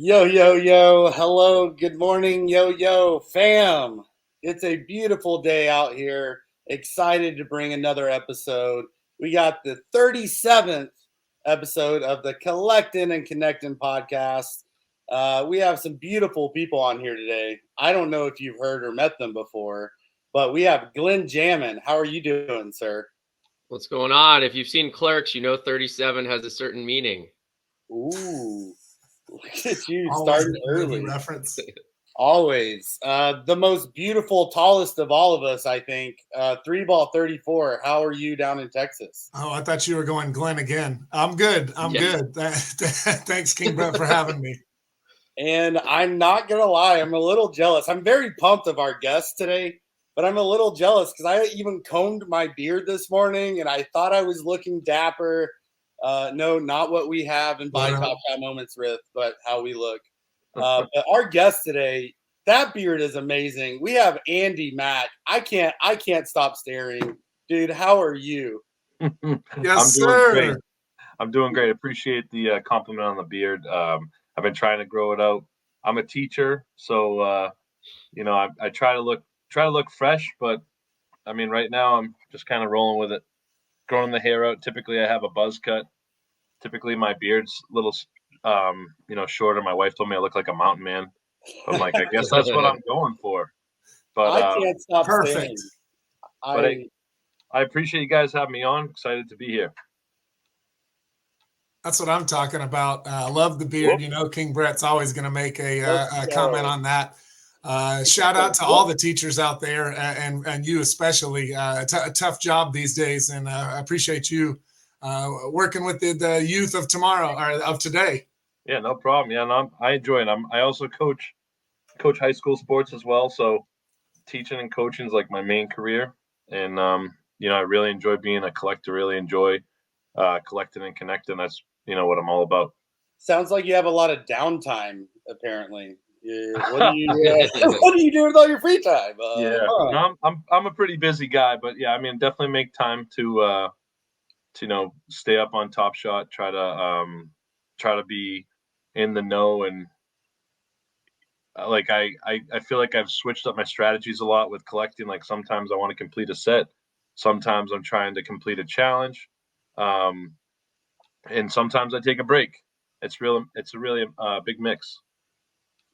Yo, yo, yo. Hello. Good morning. Yo, yo, fam. It's a beautiful day out here. Excited to bring another episode. We got the 37th episode of the Collectin and Connectin Podcast. We have some beautiful people on here today. I don't know if you've heard or met them before, but we have Glenn Jammin. How are you doing, sir? What's going on? If you've seen Clerks, you know 37 has a certain meaning. Ooh. Look at you starting early. Reference. Always. The most beautiful, tallest of all of us, I think. 3-ball 34. How are you down in Texas? Oh, I thought you were going Glenn again. I'm good. I'm good. Thanks, King Brett, for having me. And I'm not going to lie. I'm a little jealous. I'm very pumped of our guest today, but I'm a little jealous because I even combed my beard this morning and I thought I was looking dapper. No, not what we have in By Top Shot Moments with, but how we look. But our guest today, that beard is amazing. We have Andy Mack. I can't stop staring. Dude, how are you? Yes, sir. I'm doing great. Appreciate the compliment on the beard. I've been trying to grow it out. I'm a teacher, so I try to look fresh, but I mean right now I'm just kind of rolling with it. Growing the hair out. Typically I have a buzz cut. Typically my beard's a little shorter. My wife told me I look like a mountain man. I'm like, I guess that's what I'm going for. But I can't stop perfect. Saying. I appreciate you guys having me on. Excited to be here. That's what I'm talking about. I love the beard. You know, King Brett's always going to make a comment on that. Shout out to all the teachers out there and you especially. A tough job these days, and I appreciate you working with the youth of tomorrow or of today. Yeah, no problem. Yeah, no, I enjoy it. I also coach high school sports as well, so teaching and coaching is like my main career. And I really enjoy being a collector. Really enjoy collecting and connecting. That's what I'm all about. Sounds like you have a lot of downtime. Apparently, what do you do with all your free time? No, I'm a pretty busy guy, but yeah, I mean, definitely make time to stay up on Top Shot. Try to be in the know, and I feel like I've switched up my strategies a lot with collecting. Like sometimes I want to complete a set, sometimes I'm trying to complete a challenge, and sometimes I take a break. It's a really big mix.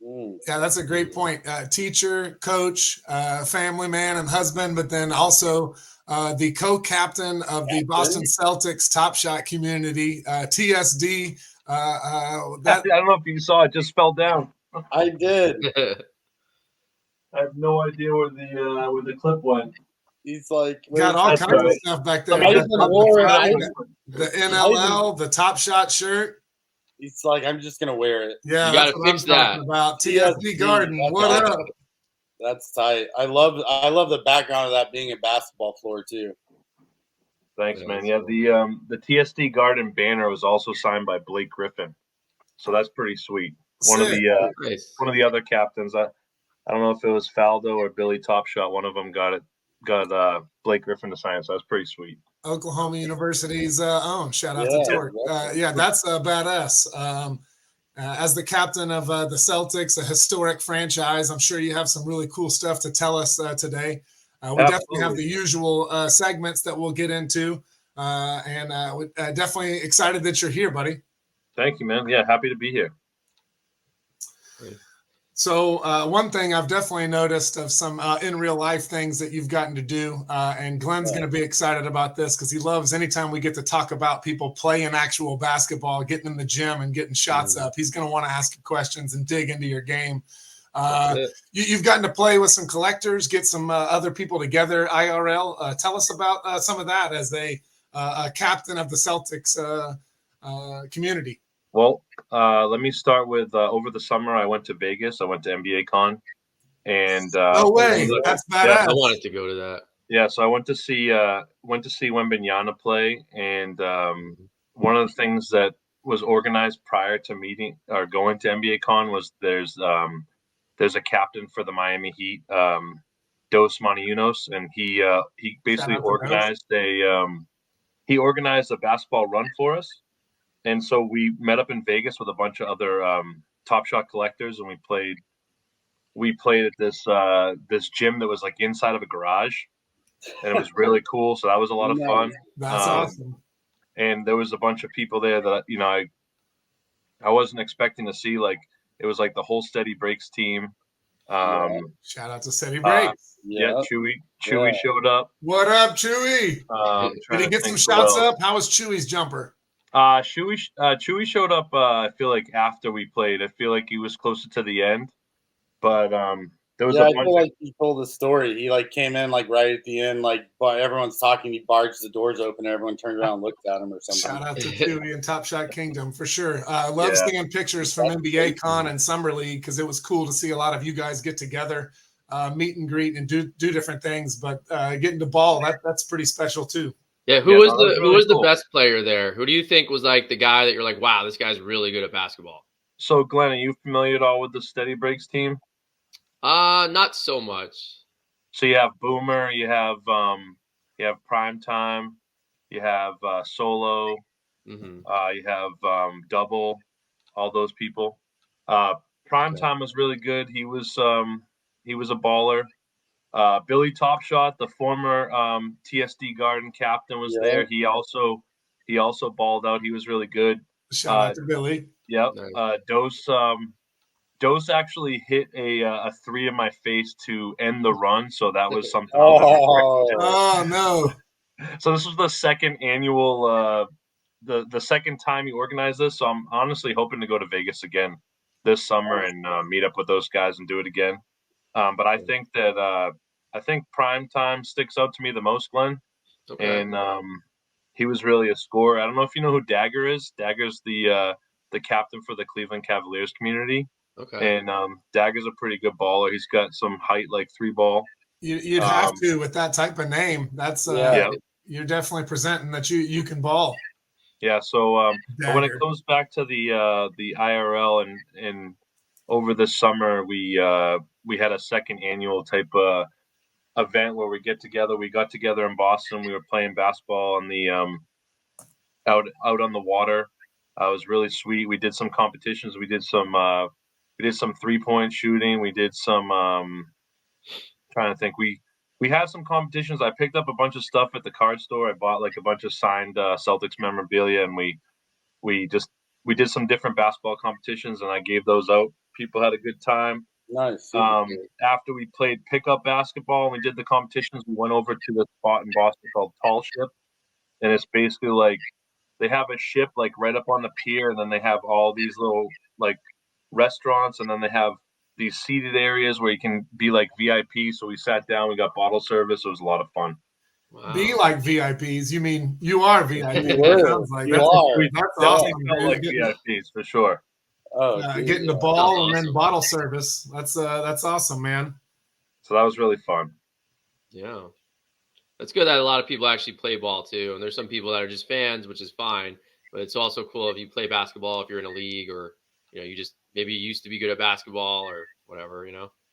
Yeah, that's a great point. Teacher, coach, family man, and husband, but then also the co-captain of the Boston Celtics Top Shot community, TSD. I don't know if you saw it, just fell down. I did. I have no idea where the clip went. He's like got all kinds of stuff back there. The NLL, the Top Shot shirt. He's like, I'm just gonna wear it. Yeah, you gotta fix that. About TSD Garden. What up? That's tight. I love the background of that being a basketball floor too. Thanks, man. Yeah, the TSD Garden banner was also signed by Blake Griffin, so that's pretty sweet. One of the other captains. I don't know if it was Faldo or Billy Topshot. One of them got Blake Griffin to sign it, so that's pretty sweet. Oklahoma University's own. Shout out to Torque. That's badass. As the captain of the Celtics, a historic franchise, I'm sure you have some really cool stuff to tell us today. We definitely have the usual segments that we'll get into, and we're definitely excited that you're here, buddy. Thank you, man. Yeah, happy to be here. So one thing I've definitely noticed of some in real life things that you've gotten to do, and Glenn's going to be excited about this because he loves anytime we get to talk about people playing actual basketball, getting in the gym and getting shots up. He's going to want to ask you questions and dig into your game. You've gotten to play with some collectors, get some other people together, IRL. Tell us about some of that as a captain of the Celtics community. Well, let me start with over the summer I went to Vegas. I went to NBA Con, and no way, that's badass. Yeah, I wanted to go to that. Yeah, so I went to see Wembanyama play, and one of the things that was organized prior to meeting or going to NBA Con was there's a captain for the Miami Heat, Dos Moniunos, and he basically organized a basketball run for us. And so we met up in Vegas with a bunch of other Top Shot collectors, and we played at this gym that was like inside of a garage, and it was really cool. So that was a lot of fun. That's awesome. And there was a bunch of people there that I wasn't expecting to see. Like it was like the whole Steady Breaks team. Shout out to Steady Breaks. Chewy showed up. What up, Chewy? Did he get some shots up? How was Chewy's jumper? Chewy showed up. I feel like after we played. I feel like he was closer to the end, but there was I feel like he told the story. He like came in like right at the end, like everyone's talking. He barged the doors open. And everyone turned around and looked at him or something. Shout out to Chewy and Top Shot Kingdom for sure. Love seeing pictures from NBA Con and Summer League because it was cool to see a lot of you guys get together, meet and greet, and do different things. But getting the ball, that's pretty special too. Yeah, who was the best player there? Who do you think was like the guy that you're like, wow, this guy's really good at basketball? So, Glenn, are you familiar at all with the Steady Breaks team? Not so much. So you have Boomer, you have Prime Time, you have Solo, you have Double, all those people. Prime Time was really good. He was a baller. Billy Topshot, the former TSD Garden captain, was there. He also balled out. He was really good. Shout out to Billy. Yep. Nice. Dose actually hit a three in my face to end the run, so that was something. Oh no! So this was the second annual, the second time he organized this. So I'm honestly hoping to go to Vegas again this summer and meet up with those guys and do it again. But I think that Prime Time sticks out to me the most, Glenn. Okay. And he was really a scorer. I don't know if you know who Dagger is. Dagger's the captain for the Cleveland Cavaliers community. Okay. And Dagger's a pretty good baller. He's got some height, like 3-ball. You'd have to with that type of name. That's you're definitely presenting that you can ball. Yeah. So but when it comes back to the IRL and over the summer, we had a second annual type event where we get together. We got together in Boston. We were playing basketball on the out on the water. It was really sweet. We did some competitions. We did some 3-point shooting. We did some trying to think. We had some competitions. I picked up a bunch of stuff at the card store. I bought like a bunch of signed Celtics memorabilia, and we did some different basketball competitions, and I gave those out. People had a good time. Nice. After we played pickup basketball and we did the competitions, we went over to the spot in Boston called Tall Ship, and it's basically like they have a ship like right up on the pier, and then they have all these little like restaurants, and then they have these seated areas where you can be like VIP. So we sat down, we got bottle service. It was a lot of fun. Wow. Be like VIPs. You mean you are VIP? Sounds like that's awesome. Like VIPs for sure. Getting the ball and then bottle service. That's awesome, man. So that was really fun. Yeah, that's good that a lot of people actually play ball too, and there's some people that are just fans, which is fine. But it's also cool if you play basketball, if you're in a league, or you just maybe you used to be good at basketball or whatever.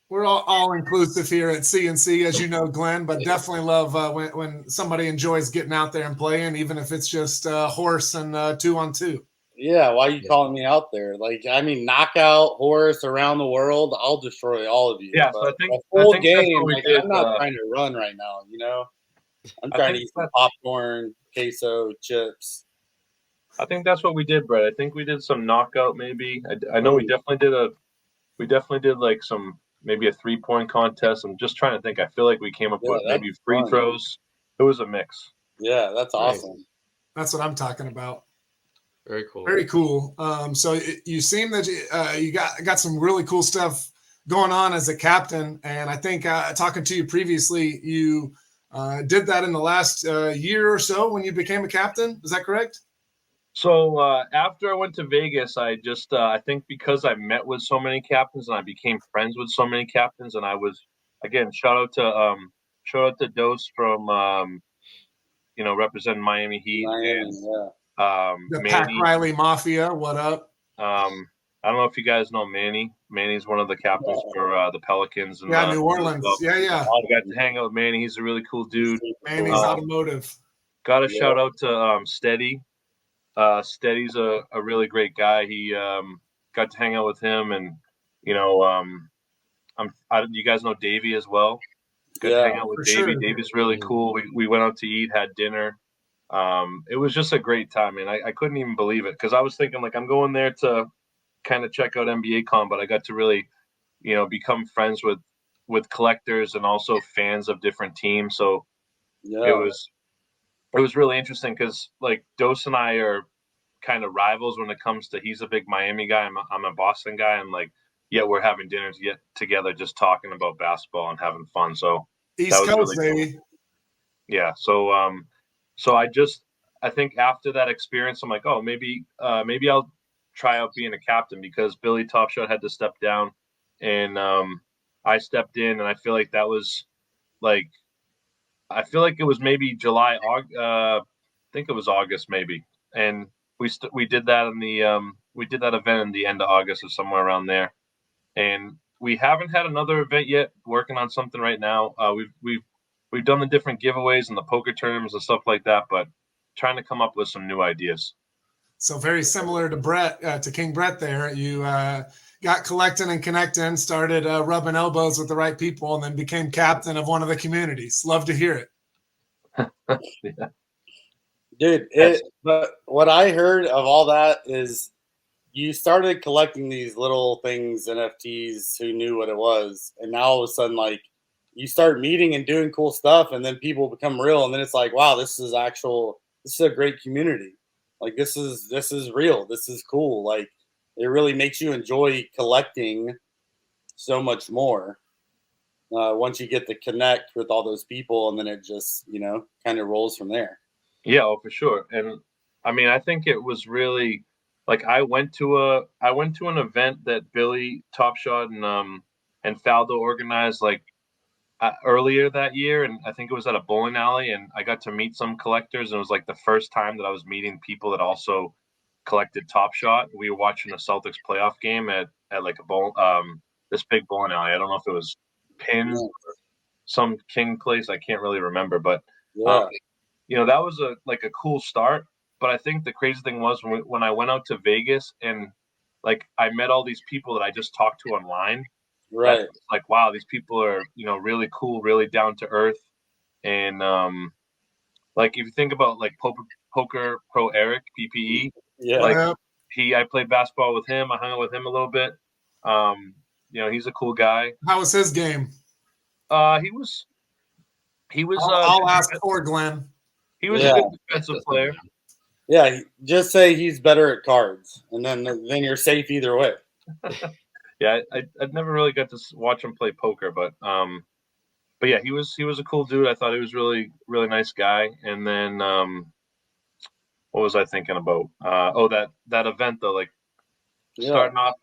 We're all inclusive here at C&C, as you know, Glenn. But definitely love when somebody enjoys getting out there and playing, even if it's just horse and 2-on-2. Yeah, why are you calling me out there? Like, I mean, knockout, horse, around the world, I'll destroy all of you. Yeah, so I think the full game, like, I'm not trying to run right now, I'm trying to eat some popcorn, queso, chips. I think that's what we did, Brett. I think we did some knockout maybe. I know we definitely did like some maybe a 3-point contest. I'm just trying to think. I feel like we came up with maybe free throws. It was a mix. Yeah, that's awesome. That's what I'm talking about. Very cool. Very cool. So you seem that you got some really cool stuff going on as a captain, and I think talking to you previously, you did that in the last year or so when you became a captain. Is that correct? So after I went to Vegas, I just I think because I met with so many captains and I became friends with so many captains, and I was again shout out to Dose from representing Miami Heat. The Pat Riley Mafia, what up? I don't know if you guys know Manny. Manny's one of the captains for the Pelicans. And, New Orleans. I got to hang out with Manny. He's a really cool dude. Manny's automotive. Got a shout out to Steady. Steady's a really great guy. He got to hang out with him, and you guys know Davey as well. Good to hang out with Davey. Sure. Davey's really cool. We went out to eat, had dinner. It was just a great time, and I couldn't even believe it, because I was thinking, like, I'm going there to kind of check out NBA Con, but I got to really, become friends with collectors and also fans of different teams. So it was really interesting, because like Dos and I are kind of rivals when it comes to, he's a big Miami guy, I'm a Boston guy, and like, we're having dinner together, just talking about basketball and having fun. So East Coast, really cool. Yeah. So I think after that experience, I'm like, oh, maybe I'll try out being a captain, because Billy Topshot had to step down, and I stepped in, and I feel like that was like, it was maybe July, I think it was August maybe, and we did that we did that event in the end of August or somewhere around there, and we haven't had another event yet. Working on something right now. We've done the different giveaways and the poker tournaments and stuff like that, but trying to come up with some new ideas. So very similar to Brett, to King Brett there. You got Collectin and Connectin, started rubbing elbows with the right people, and then became captain of one of the communities. Love to hear it. Yeah. Dude, but what I heard of all that is you started collecting these little things, NFTs, who knew what it was, and now all of a sudden, like, you start meeting and doing cool stuff, and then people become real, and then it's like, wow, this is a great community. Like, this is real. This is cool. Like, it really makes you enjoy collecting so much more once you get to connect with all those people, and then it just, kind of rolls from there. Yeah, for sure. And I mean, I think it was really like, I went to an event that Billy Topshot and Faldo organized like earlier that year, and I think it was at a bowling alley, and I got to meet some collectors, and it was like the first time that I was meeting people that also collected Top Shot. We were watching a Celtics playoff game at like this big bowling alley. I don't know if it was Pin or some King place. I can't really remember, but that was a cool start. But I think the crazy thing was when I went out to Vegas, and like I met all these people that I just talked to online. Right. Like, wow, these people are, really cool, really down to earth. And like, if you think about like Poker Pro Eric, PPE, I played basketball with him. I hung out with him a little bit. He's a cool guy. How was his game? He was. I'll ask for Glenn. He was a good defensive player. Yeah, just say he's better at cards, and then you're safe either way. Yeah, I'd never really got to watch him play poker, but yeah, he was a cool dude. I thought he was really, really nice guy. And then what was I thinking about? That event though, like starting off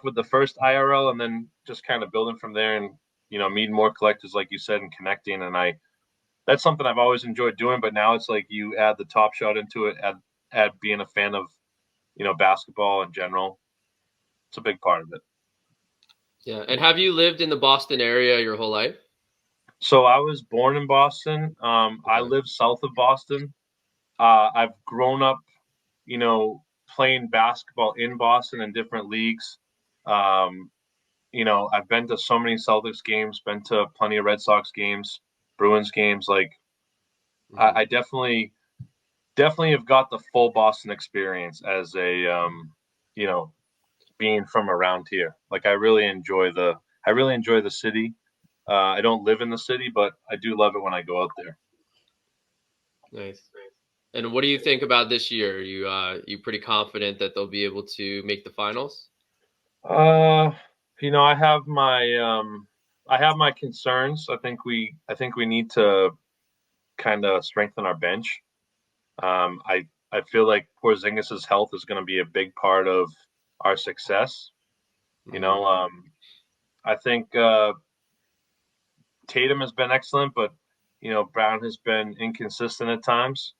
with the first IRL, and then just kind of building from there, and meeting more collectors, like you said, and connecting. And that's something I've always enjoyed doing, but now it's like you add the Top Shot into it, add being a fan of basketball in general. It's a big part of it. Yeah. And have you lived in the Boston area your whole life? So I was born in Boston. I live south of Boston. I've grown up, playing basketball in Boston in different leagues. I've been to so many Celtics games, been to plenty of Red Sox games, Bruins games. Like, I definitely have got the full Boston experience as a, being from around here. Like, I really enjoy the city. I don't live in the city, but I do love it when I go out there. Nice. And what do you think about this year? You pretty confident that they'll be able to make the finals? I have my concerns. I think we need to kind of strengthen our bench. I feel like Porzingis' health is going to be a big part of our success. I think Tatum has been excellent, but Brown has been inconsistent at times.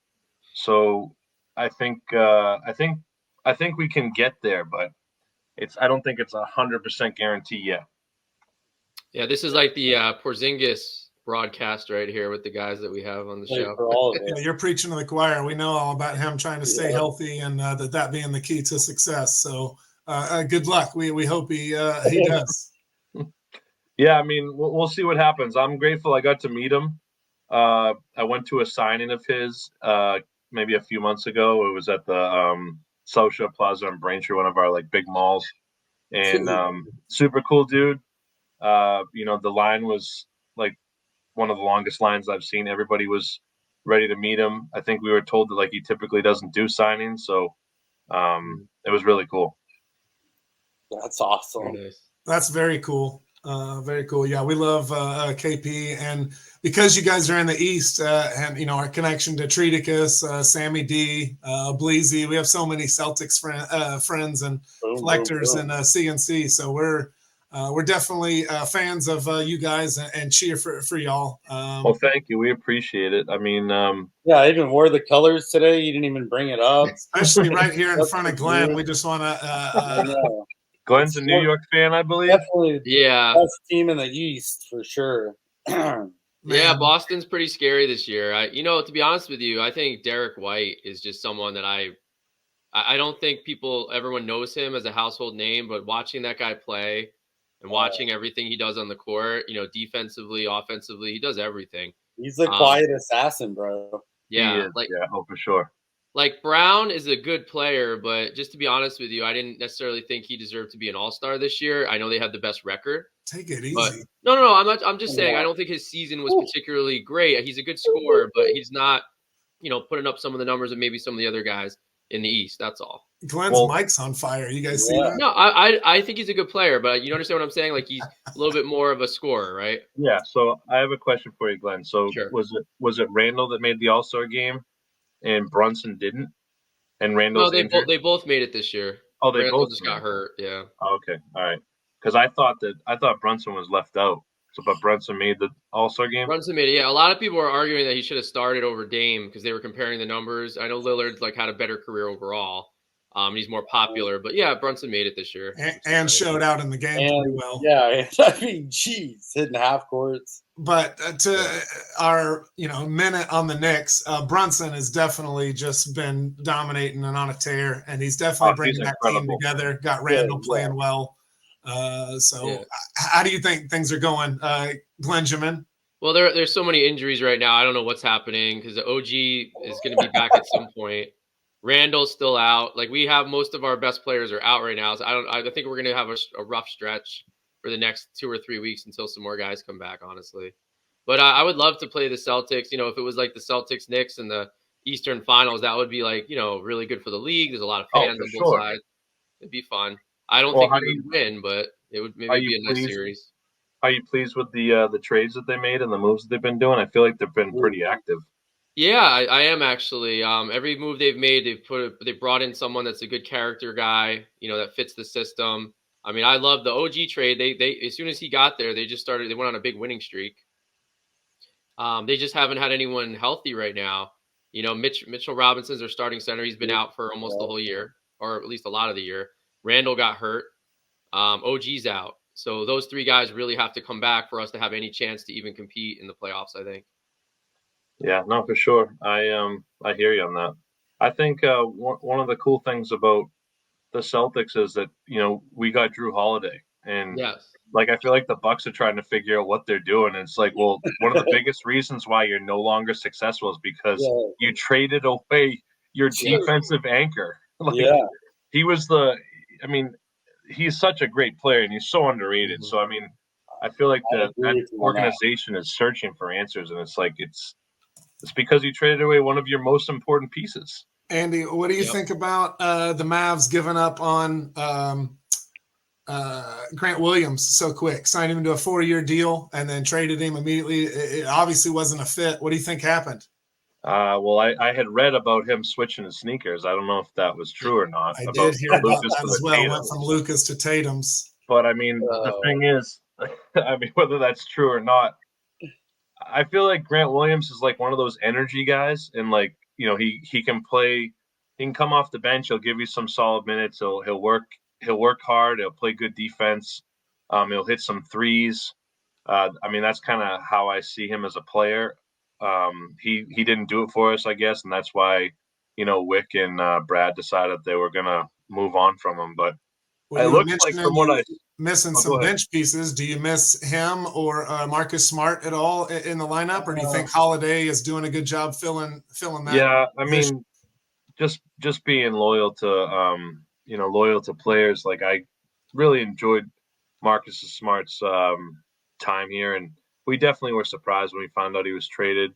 So I think we can get there, but I don't think it's 100% guarantee yet. Yeah, this is like the Porzingis broadcast right here with the guys that we have on the show. You're preaching to the choir. We know all about him trying to stay healthy, and that being the key to success. So good luck. We hope he does. Yeah, I mean, we'll see what happens. I'm grateful I got to meet him. I went to a signing of his maybe a few months ago. It was at the South Shore Plaza in Braintree, one of our like big malls, and super cool dude. The line was like one of the longest lines I've seen. Everybody was ready to meet him. I think we were told that like he typically doesn't do signings, so it was really cool. That's awesome. Very nice. That's very cool. Very cool. Yeah, we love KP, and because you guys are in the East, and our connection to Treaticus, Sammy D, Bleezy, we have so many Celtics friends and collectors in C&C. So we're definitely fans of you guys and cheer for y'all. Well, thank you. We appreciate it. I mean, yeah, I even wore the colors today. You didn't even bring it up, especially right here in front of Glenn. We just want to. Glenn's a New York fan, I believe. Definitely, yeah, best team in the East for sure. Yeah, Boston's pretty scary this year. To be honest with you, I think Derek White is just someone that I don't think everyone knows him as a household name, but watching that guy play and watching everything he does on the court, defensively, offensively, he does everything. He's a quiet assassin, bro. Yeah, for sure. Like Brown is a good player, but just to be honest with you, I didn't necessarily think he deserved to be an all-star this year. I know they had the best record. Take it easy. But, no. I'm just saying I don't think his season was particularly great. He's a good scorer, but he's not, putting up some of the numbers of maybe some of the other guys in the East. That's all. Glenn's mic's on fire. You guys see that? No, I think he's a good player, but you understand what I'm saying? Like he's a little bit more of a scorer, right? Yeah. So I have a question for you, Glenn. So sure. was it Randall that made the All-Star game and Brunson didn't? And Randall's injured? They both made it this year. Oh, they Randall both just got hurt. Yeah. Oh, okay. All right. Because I thought Brunson was left out. But Brunson made the All-Star game. Brunson made it. Yeah. A lot of people are arguing that he should have started over Dame because they were comparing the numbers. I know Lillard's had a better career overall. He's more popular, but yeah, Brunson made it this year and showed out in the game pretty well. Yeah, I mean, geez, hitting half courts. But to our minute on the Knicks, Brunson has definitely just been dominating and on a tear, and he's definitely bringing that team together. Got Randall playing well. How do you think things are going, Glenjamin? Well, there's so many injuries right now. I don't know what's happening because the OG is going to be back at some point. Randall's still out. Like we have most of our best players are out right now. So I think we're going to have a rough stretch for the next 2 or 3 weeks until some more guys come back, honestly. But I would love to play the Celtics. If it was like the Celtics Knicks in the Eastern Finals, that would be really good for the league. There's a lot of fans on both sides. It'd be fun. I don't think we would win, but it would maybe be a nice series. Are you pleased with the trades that they made and the moves that they've been doing? I feel like they've been pretty active. Yeah, I am actually. Every move they've made, they brought in someone that's a good character guy, that fits the system. I mean, I love the OG trade. They as soon as he got there, they went on a big winning streak. They just haven't had anyone healthy right now. Mitchell Robinson's their starting center. He's been out for almost the whole year, or at least a lot of the year. Randall got hurt. OG's out. So those three guys really have to come back for us to have any chance to even compete in the playoffs, I think. Yeah, no, for sure. I hear you on that. I think one of the cool things about the Celtics is that we got Drew Holiday, and yes, I feel like the Bucks are trying to figure out what they're doing. And it's like, well, one of the biggest reasons why you're no longer successful is because you traded away your defensive anchor. He was he's such a great player and he's so underrated. Mm-hmm. So I mean, I feel like that organization is searching for answers, and it's like it's because you traded away one of your most important pieces. Andy, what do you think about the Mavs giving up on Grant Williams so quick? Signed him to a 4-year deal and then traded him immediately. It obviously wasn't a fit. What do you think happened? Well, I had read about him switching his sneakers. I don't know if that was true or not. I did hear about that as well. Went from Luka's to Tatum's. But I mean, the thing is, whether that's true or not, I feel like Grant Williams is like one of those energy guys, and he can play. He can come off the bench. He'll give you some solid minutes. He'll work hard. He'll play good defense. He'll hit some threes. That's kind of how I see him as a player. He didn't do it for us, I guess, and that's why Wick and Brad decided they were gonna move on from him. But Well, it you were looks like mentioning from what I missing Oh, some go ahead. bench pieces. Do you miss him or Marcus Smart at all in the lineup, or do you think Holiday is doing a good job filling that? Yeah, I position? mean, just being loyal to players. Like I really enjoyed Marcus Smart's time here, and we definitely were surprised when we found out he was traded.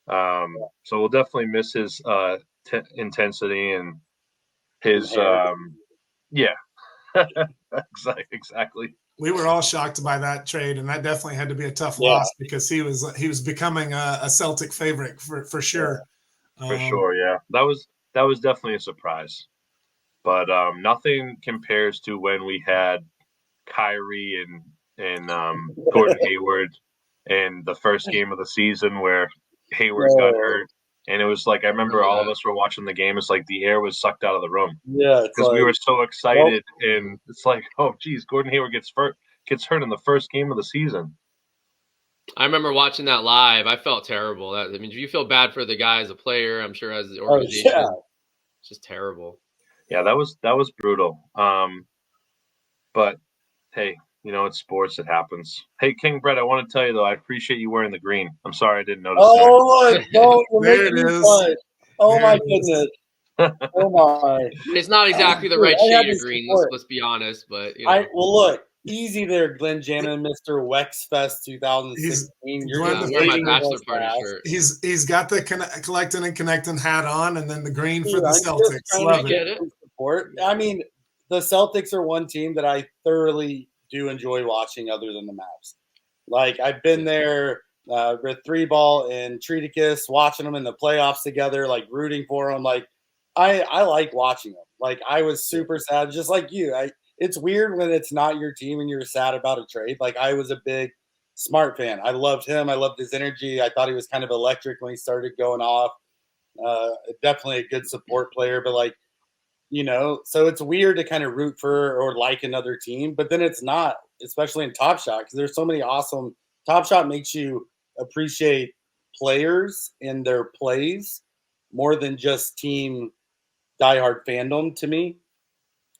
So we'll definitely miss his intensity and his yeah, exactly. We were all shocked by that trade, and that definitely had to be a tough Yeah. loss because he was becoming a Celtic favorite for sure. For sure, yeah. That was definitely a surprise. But nothing compares to when we had Kyrie and Gordon Hayward in the first game of the season where Hayward got hurt. And it was like I remember all of us were watching the game. It's like the air was sucked out of the room. Yeah, Because we were so excited, and it's like, oh, geez, Gordon Hayward gets hurt in the first game of the season. I remember watching that live. I felt terrible. I mean, you feel bad for the guy as a player. I'm sure as the organization. yeah. It's just terrible. Yeah, that was brutal. But hey, it's sports. It happens. Hey, King Brett, I want to tell you though, I appreciate you wearing the green. I'm sorry I didn't notice. Oh, look, you're There making it me is. blush. Oh There my it is. goodness. Oh my. It's not exactly the Dude, right I had shade to of green. support. Let's be honest, but Well, look, easy there, Glenn Jamin, Mr. Wexfest 2016. You're Glenn I'm the wearing my Fading bachelor party shirt. He's got the Collectin and Connectin hat on, and then the green for Dude, the I'm just Celtics. trying Love to get it. it. support. I mean, the Celtics are one team that I thoroughly do enjoy watching other than the Mavs. Like, I've been there with 3-ball and Treaticus, watching them in the playoffs together, like rooting for them. Like, I like watching them. Like, I was super sad, just like you. It's weird when it's not your team and you're sad about a trade. Like, I was a big Smart fan. I loved him. I loved his energy. I thought he was kind of electric when he started going off. Definitely a good support player, but like, so it's weird to kind of root for or like another team, but then it's not, especially in Top Shot, because there's so many awesome. Top Shot makes you appreciate players and their plays more than just team diehard fandom to me.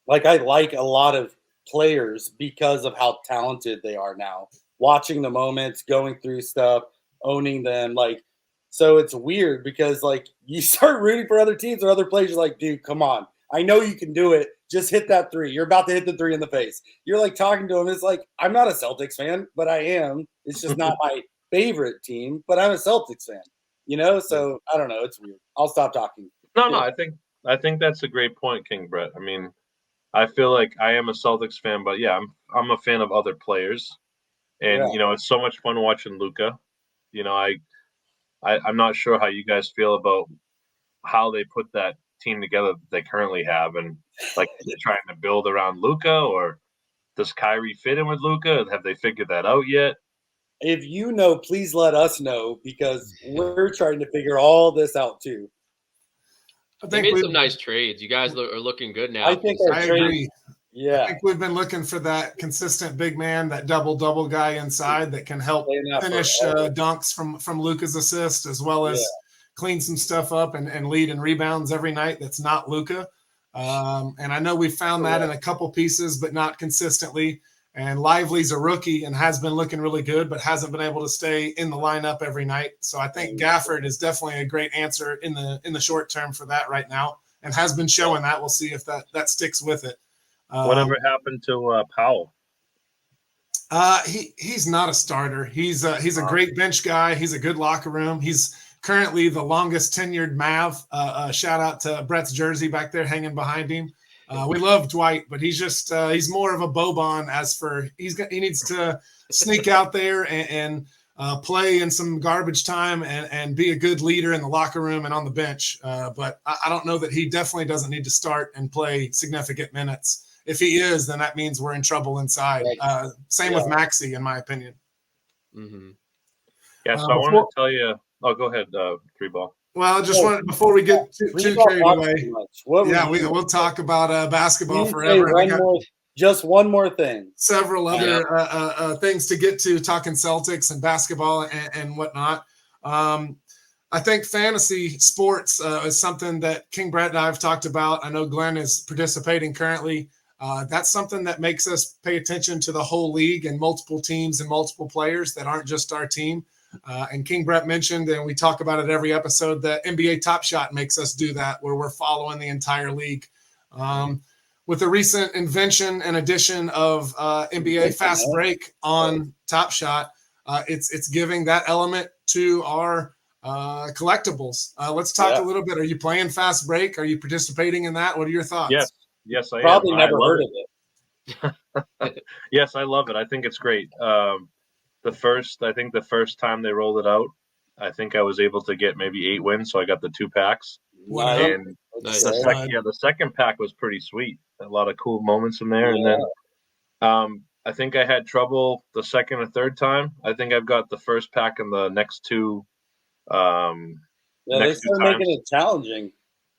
Like, I like a lot of players because of how talented they are now. Watching the moments, going through stuff, owning them. Like, so it's weird because, like, you start rooting for other teams or other players. You're like, dude, come on. I know you can do it. Just hit that three. You're about to hit the three in the face. You're like talking to him. It's like, I'm not a Celtics fan, but I am. It's just not my favorite team, but I'm a Celtics fan. So I don't know. It's weird. I'll stop talking. No, I think that's a great point, King Brett. I mean, I feel like I am a Celtics fan, but yeah, I'm a fan of other players, and it's so much fun watching Luka. I'm not sure how you guys feel about how they put that team together that they currently have, and like they're trying to build around Luka, or does Kyrie fit in with Luka? Have they figured that out yet? If you know, please let us know, because we're trying to figure all this out too. They made some nice trades. You guys are looking good now. I think I agree. Yeah, I think we've been looking for that consistent big man, that double guy inside that can help finish dunks from Luka's assist, as well as clean some stuff up and lead in rebounds every night. That's not Luka. And I know we found that in a couple pieces, but not consistently. And Lively's a rookie and has been looking really good, but hasn't been able to stay in the lineup every night. So I think Gafford is definitely a great answer in the short term for that right now, and has been showing that. We'll see if that sticks with it. Whatever happened to Powell? He's not a starter. He's a great bench guy. He's a good locker room. He's currently the longest tenured Mav. Shout out to Brett's jersey back there hanging behind him. We love Dwight, but he's just he's more of a Boban. He needs to sneak out there and play in some garbage time and be a good leader in the locker room and on the bench. But I don't know that he definitely doesn't need to start and play significant minutes. If he is, then that means we're in trouble inside. Same with Maxey, in my opinion. Mm-hmm. Yeah, so I wanted to tell you. Oh, go ahead, 3-ball. Well, I just wanted, before we get too carried away, we'll talk about basketball forever. Just one more thing. Several other things to get to, talking Celtics and basketball and whatnot. I think fantasy sports is something that King Brett and I have talked about. I know Glenn is participating currently. That's something that makes us pay attention to the whole league and multiple teams and multiple players that aren't just our team. And King Brett mentioned, and we talk about it every episode, that NBA Top Shot makes us do that, where we're following the entire league. With the recent invention and addition of NBA Fast Break on Top Shot, it's giving that element to our collectibles. Let's talk a little bit. Are you playing Fast Break? Are you participating in that? What are your thoughts? Yes, I Probably am. never heard of it. Yes, I love it. I think it's great. The first time they rolled it out, I think I was able to get maybe 8 wins, so I got the 2 packs. Wow. And the second pack was pretty sweet. A lot of cool moments in there. And then I think I had trouble the second or third time. I think I've got the first pack and the next 2. They started making it challenging.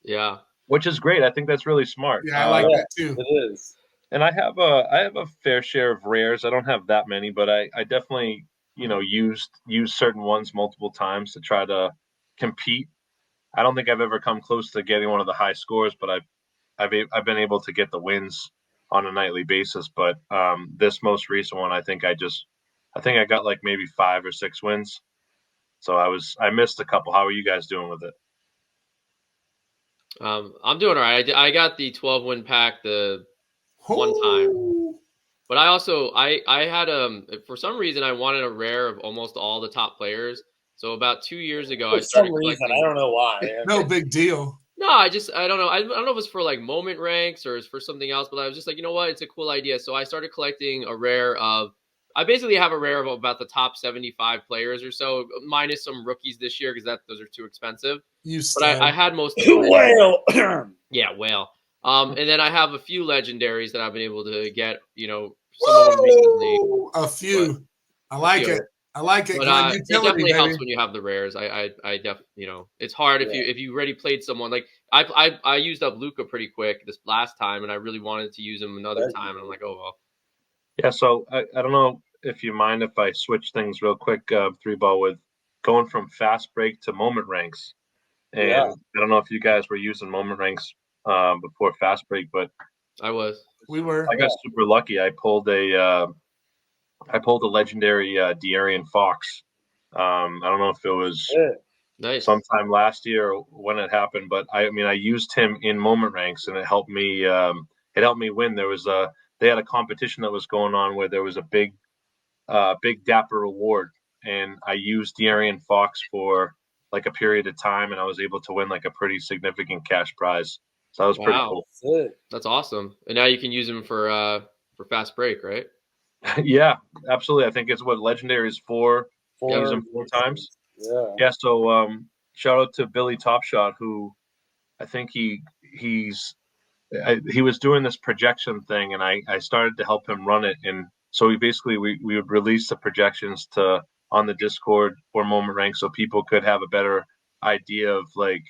Yeah, which is great. I think that's really smart. Yeah, I like that too. It is. And I have a fair share of rares. I don't have that many, but I definitely used certain ones multiple times to try to compete. I don't think I've ever come close to getting one of the high scores, but I've been able to get the wins on a nightly basis. But this most recent one, I think I got like maybe 5 or 6 wins. So I missed a couple. How are you guys doing with it? I'm doing all right. I got the 12-win pack the one time, but I also I had for some reason I wanted a rare of almost all the top players. So about 2 years ago, I started collecting. I don't know why. No big deal. No, I don't know. I don't know if it's for like moment ranks or it's for something else, but I was just like, you know what? It's a cool idea. So I started collecting a rare of. I basically have a rare of about the top 75 players or so, minus some rookies this year because those are too expensive. But I had most of them. Whale. Yeah, whale. And then I have a few legendaries that I've been able to get, some of them recently. A few. I like it. I like it. But it definitely helps when you have the rares. I definitely, it's hard if you already played someone. Like I used up Luka pretty quick this last time, and I really wanted to use him another time. And I'm like, oh, well. Yeah, so I don't know if you mind if I switch things real quick, 3-ball, with going from fast break to moment ranks. And I don't know if you guys were using moment ranks before fast break, but we were. I got super lucky. I pulled a legendary De'Aaron Fox. I don't know if it was sometime last year or when it happened, but I used him in moment ranks, and it helped me. It helped me win. They had a competition that was going on where there was a big dapper reward, and I used De'Aaron Fox for like a period of time, and I was able to win like a pretty significant cash prize. So that was pretty cool. That's awesome. And now you can use him for fast break, right? Yeah, absolutely. I think it's what legendary is for. Use him 4 times. Yeah. So shout out to Billy Topshot, who I think he was doing this projection thing, and I started to help him run it. And so we would release the projections on the Discord for moment rank, so people could have a better idea of like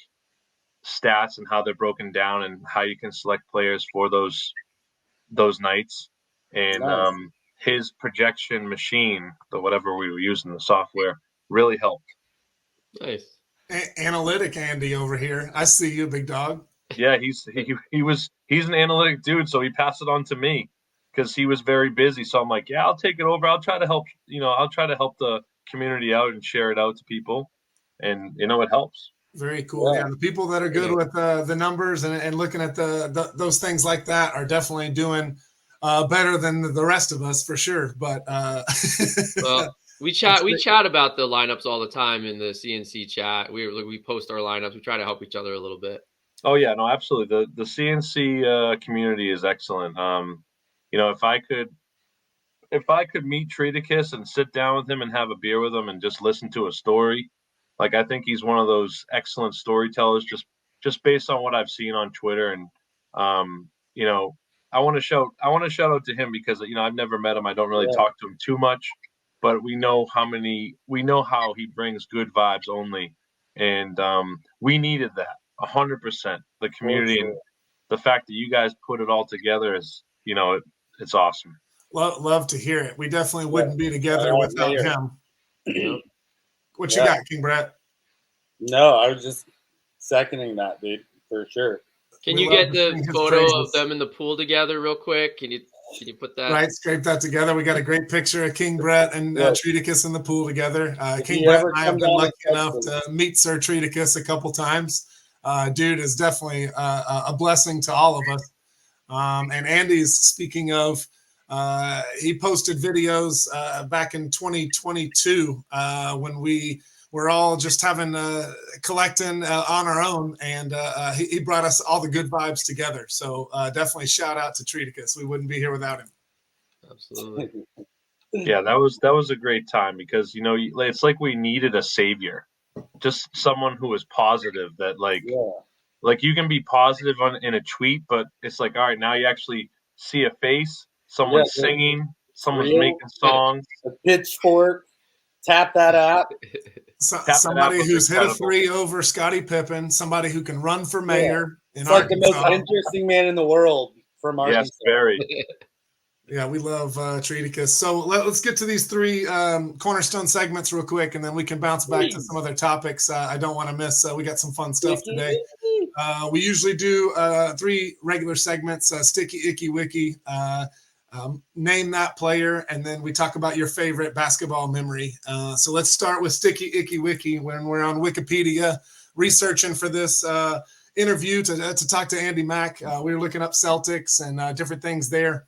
stats and how they're broken down and how you can select players for those nights. And his projection machine, whatever we were using, the software, really helped. Nice. Analytic Andy over here. I see you, big dog. Yeah, he's an analytic dude, so he passed it on to me because he was very busy. So I'm like, yeah, I'll take it over. I'll try to help. I'll try to help the community out and share it out to people, and it helps. Very cool. Yeah, the people that are good with the numbers and looking at those things like that are definitely doing better than the rest of us for sure. But well, we chat about the lineups all the time in the C&C chat. We post our lineups. We try to help each other a little bit. Oh yeah, no, absolutely. The C&C community is excellent. If I could meet Treaticus and sit down with him and have a beer with him and just listen to a story, like I think he's one of those excellent storytellers. Just based on what I've seen on Twitter, and I want to shout out to him because I've never met him. I don't really talk to him too much, but we know how he brings good vibes only, and we needed that 100%. The community and the fact that you guys put it all together is, it's awesome. Love to hear it. We definitely wouldn't be together without him. Yeah. What you got, King Brett? No, I was just seconding that, dude, for sure. Can you get the photo of them in the pool together real quick? Can you put that? Right, scrape that together. We got a great picture of King Brett and Treaticus in the pool together. King Brett and I have been lucky enough to meet Sir Treaticus a couple times. Dude is definitely a blessing to all of us. And Andy's, speaking of, he posted videos back in 2022 when we were all just having collecting on our own, and he brought us all the good vibes together. So definitely shout out to Treaticus. We wouldn't be here without him. Absolutely. Yeah, that was a great time because, you know, it's like we needed a savior, just someone who was positive that like you can be positive in a tweet, but it's like, all right, now you actually see a face, someone's singing, someone's making songs. A pitchfork, tap that app. Somebody who's hit a three over Scottie Pippen, somebody who can run for mayor. It's like the most interesting man in the world from Arkansas. Yes, very. Yeah, we love Treaticus. So let's get to these three cornerstone segments real quick, and then we can bounce back to some other topics I don't want to miss. We got some fun stuff today. We usually do 3 regular segments, Sticky, Icky, Wiki, name that player, and then we talk about your favorite basketball memory. So let's start with Sticky, Icky, Wiki. When we're on Wikipedia researching for this interview to talk to Andy Mack, we were looking up Celtics and different things there.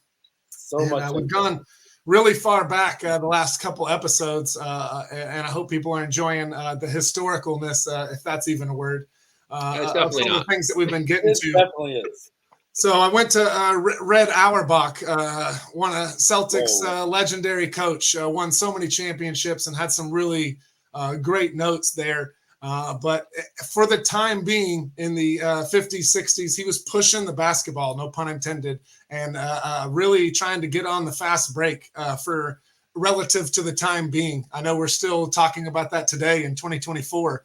We've gone really far back the last couple episodes, and I hope people are enjoying the historicalness, if that's even a word, it's of some of the things that we've been getting to. It definitely is. So I went to Red Auerbach, one of Celtics legendary coach, won so many championships and had some really great notes there. But for the time being, in the 50s, 60s, he was pushing the basketball, no pun intended, and really trying to get on the fast break for relative to the time being. I know we're still talking about that today in 2024,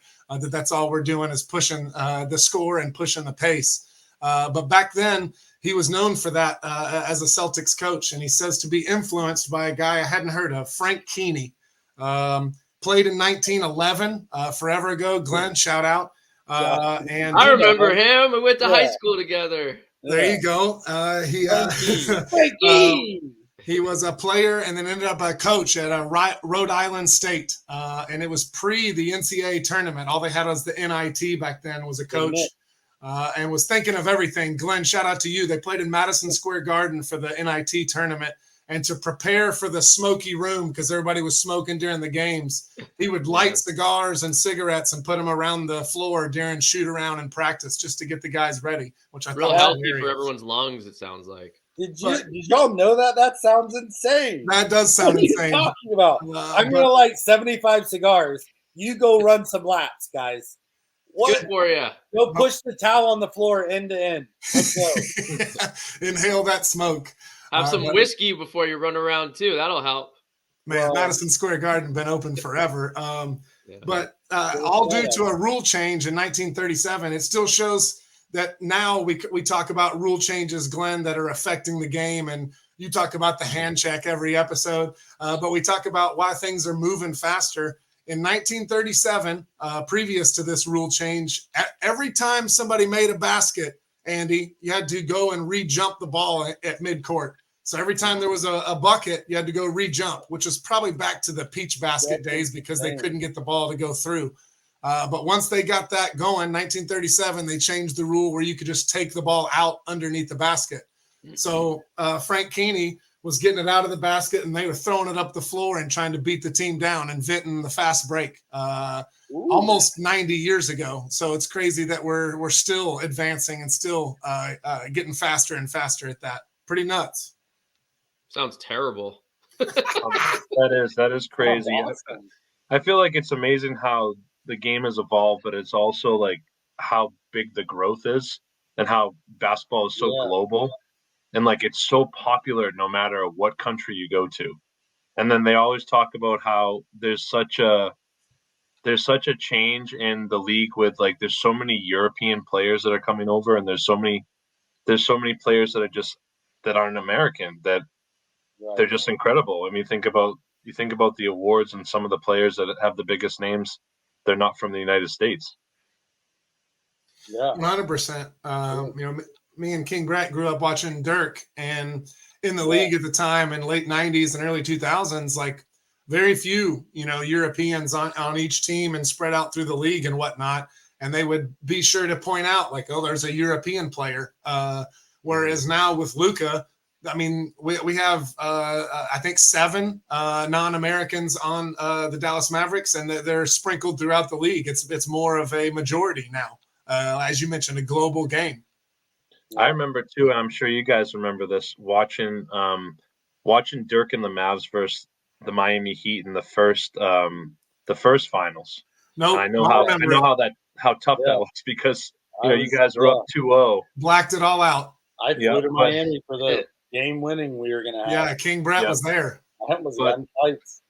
that's all we're doing is pushing the score and pushing the pace. But back then, he was known for that as a Celtics coach, and he says to be influenced by a guy I hadn't heard of, Frank Keeney. Played in 1911, forever ago. Glenn, shout out. And I remember him. We went to high school together. There you go. He was a player and then ended up a coach at Rhode Island State. And it was pre the NCAA tournament. All they had was the NIT back then, was a coach. And was thinking of everything. Glenn, shout out to you. They played in Madison Square Garden for the NIT tournament. And to prepare for the smoky room, because everybody was smoking during the games, he would light cigars and cigarettes and put them around the floor during shoot around and practice just to get the guys ready, which I thought was healthy for everyone's lungs, it sounds like. Did y'all know that? That sounds insane. That does sound insane. What are you talking about? I'm going to light 75 cigars. You go run some laps, guys. What? Good for you. Go push the towel on the floor end to end. Let's go. Inhale that smoke. Have some whiskey before you run around, too. That'll help. Man, Madison Square Garden been open forever. But all due to a rule change in 1937, it still shows that now we talk about rule changes, Glenn, that are affecting the game. And you talk about the hand check every episode. But we talk about why things are moving faster. In 1937, previous to this rule change, every time somebody made a basket, Andy, you had to go and re-jump the ball at midcourt. So every time there was a bucket, you had to go re-jump, which was probably back to the peach basket days because they couldn't get the ball to go through. But once they got that going, 1937, they changed the rule where you could just take the ball out underneath the basket. So Frank Keeney was getting it out of the basket, and they were throwing it up the floor and trying to beat the team down, inventing the fast break almost 90 years ago. So it's crazy that we're still advancing and still getting faster and faster at that. Pretty nuts. Sounds terrible. That is crazy. Awesome. I feel like it's amazing how the game has evolved, but it's also like how big the growth is and how basketball is so global. And like it's so popular no matter what country you go to. And then they always talk about how there's such a change in the league with like there's so many European players that are coming over, and there's so many players that aren't American that they're just incredible. I mean, you think about the awards and some of the players that have the biggest names, they're not from the United States. Yeah. 100%. Me and King Brett grew up watching Dirk, and in the league at the time in late 90s and early 2000s, like very few, Europeans on each team and spread out through the league and whatnot. And they would be sure to point out like, oh, there's a European player. Whereas now with Luka, I mean, we have, I think 7 non-Americans on the Dallas Mavericks, and they're sprinkled throughout the league. It's more of a majority now. As you mentioned, a global game. I remember too, and I'm sure you guys remember this, watching Dirk and the Mavs versus the Miami Heat in the first finals. No, I know how tough that was because you guys were up 2-0. Blacked it all out. I flew to Miami for the game winning we were gonna have. Yeah, King Brett was there. That was on fights.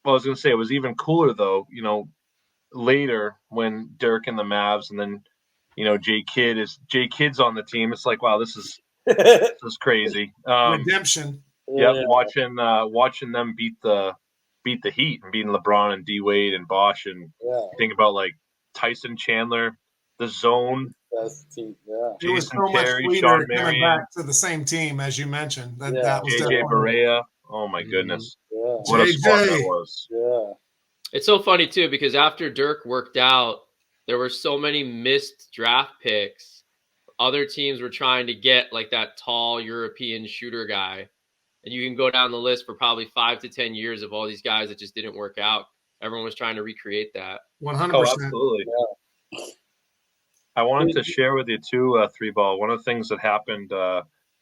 Well, I was gonna say it was even cooler though, later when Dirk and the Mavs and then Jay Kidd's on the team. It's like, wow, this is crazy. Redemption. Yeah, watching them beat the Heat and beating LeBron and D Wade and Bosh and think about like Tyson Chandler, the zone. Best team, yeah. It was so much sweeter coming back to the same team as you mentioned. That was JJ Barea. Oh my goodness. Yeah. What a squad that was. Yeah. It's so funny too because after Dirk worked out, there were so many missed draft picks. Other teams were trying to get like that tall European shooter guy. And you can go down the list for probably 5 to 10 years of all these guys that just didn't work out. Everyone was trying to recreate that. 100%. Oh, absolutely. Yeah. I wanted to share with you too, 3-ball. One of the things that happened,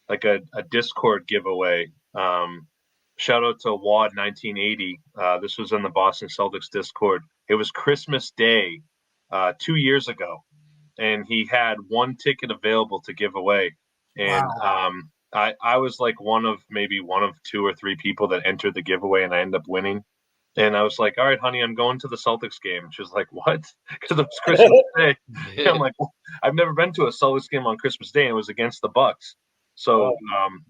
like a Discord giveaway. Shout out to Wad 1980. This was in the Boston Celtics Discord. It was Christmas Day 2 years ago, and he had 1 ticket available to give away. And I was like one of 2 or 3 people that entered the giveaway, and I ended up winning. And I was like, all right, honey, I'm going to the Celtics game. And she was like, what? Because it was Christmas Day. And I'm like, well, I've never been to a Celtics game on Christmas Day, and it was against the Bucks. So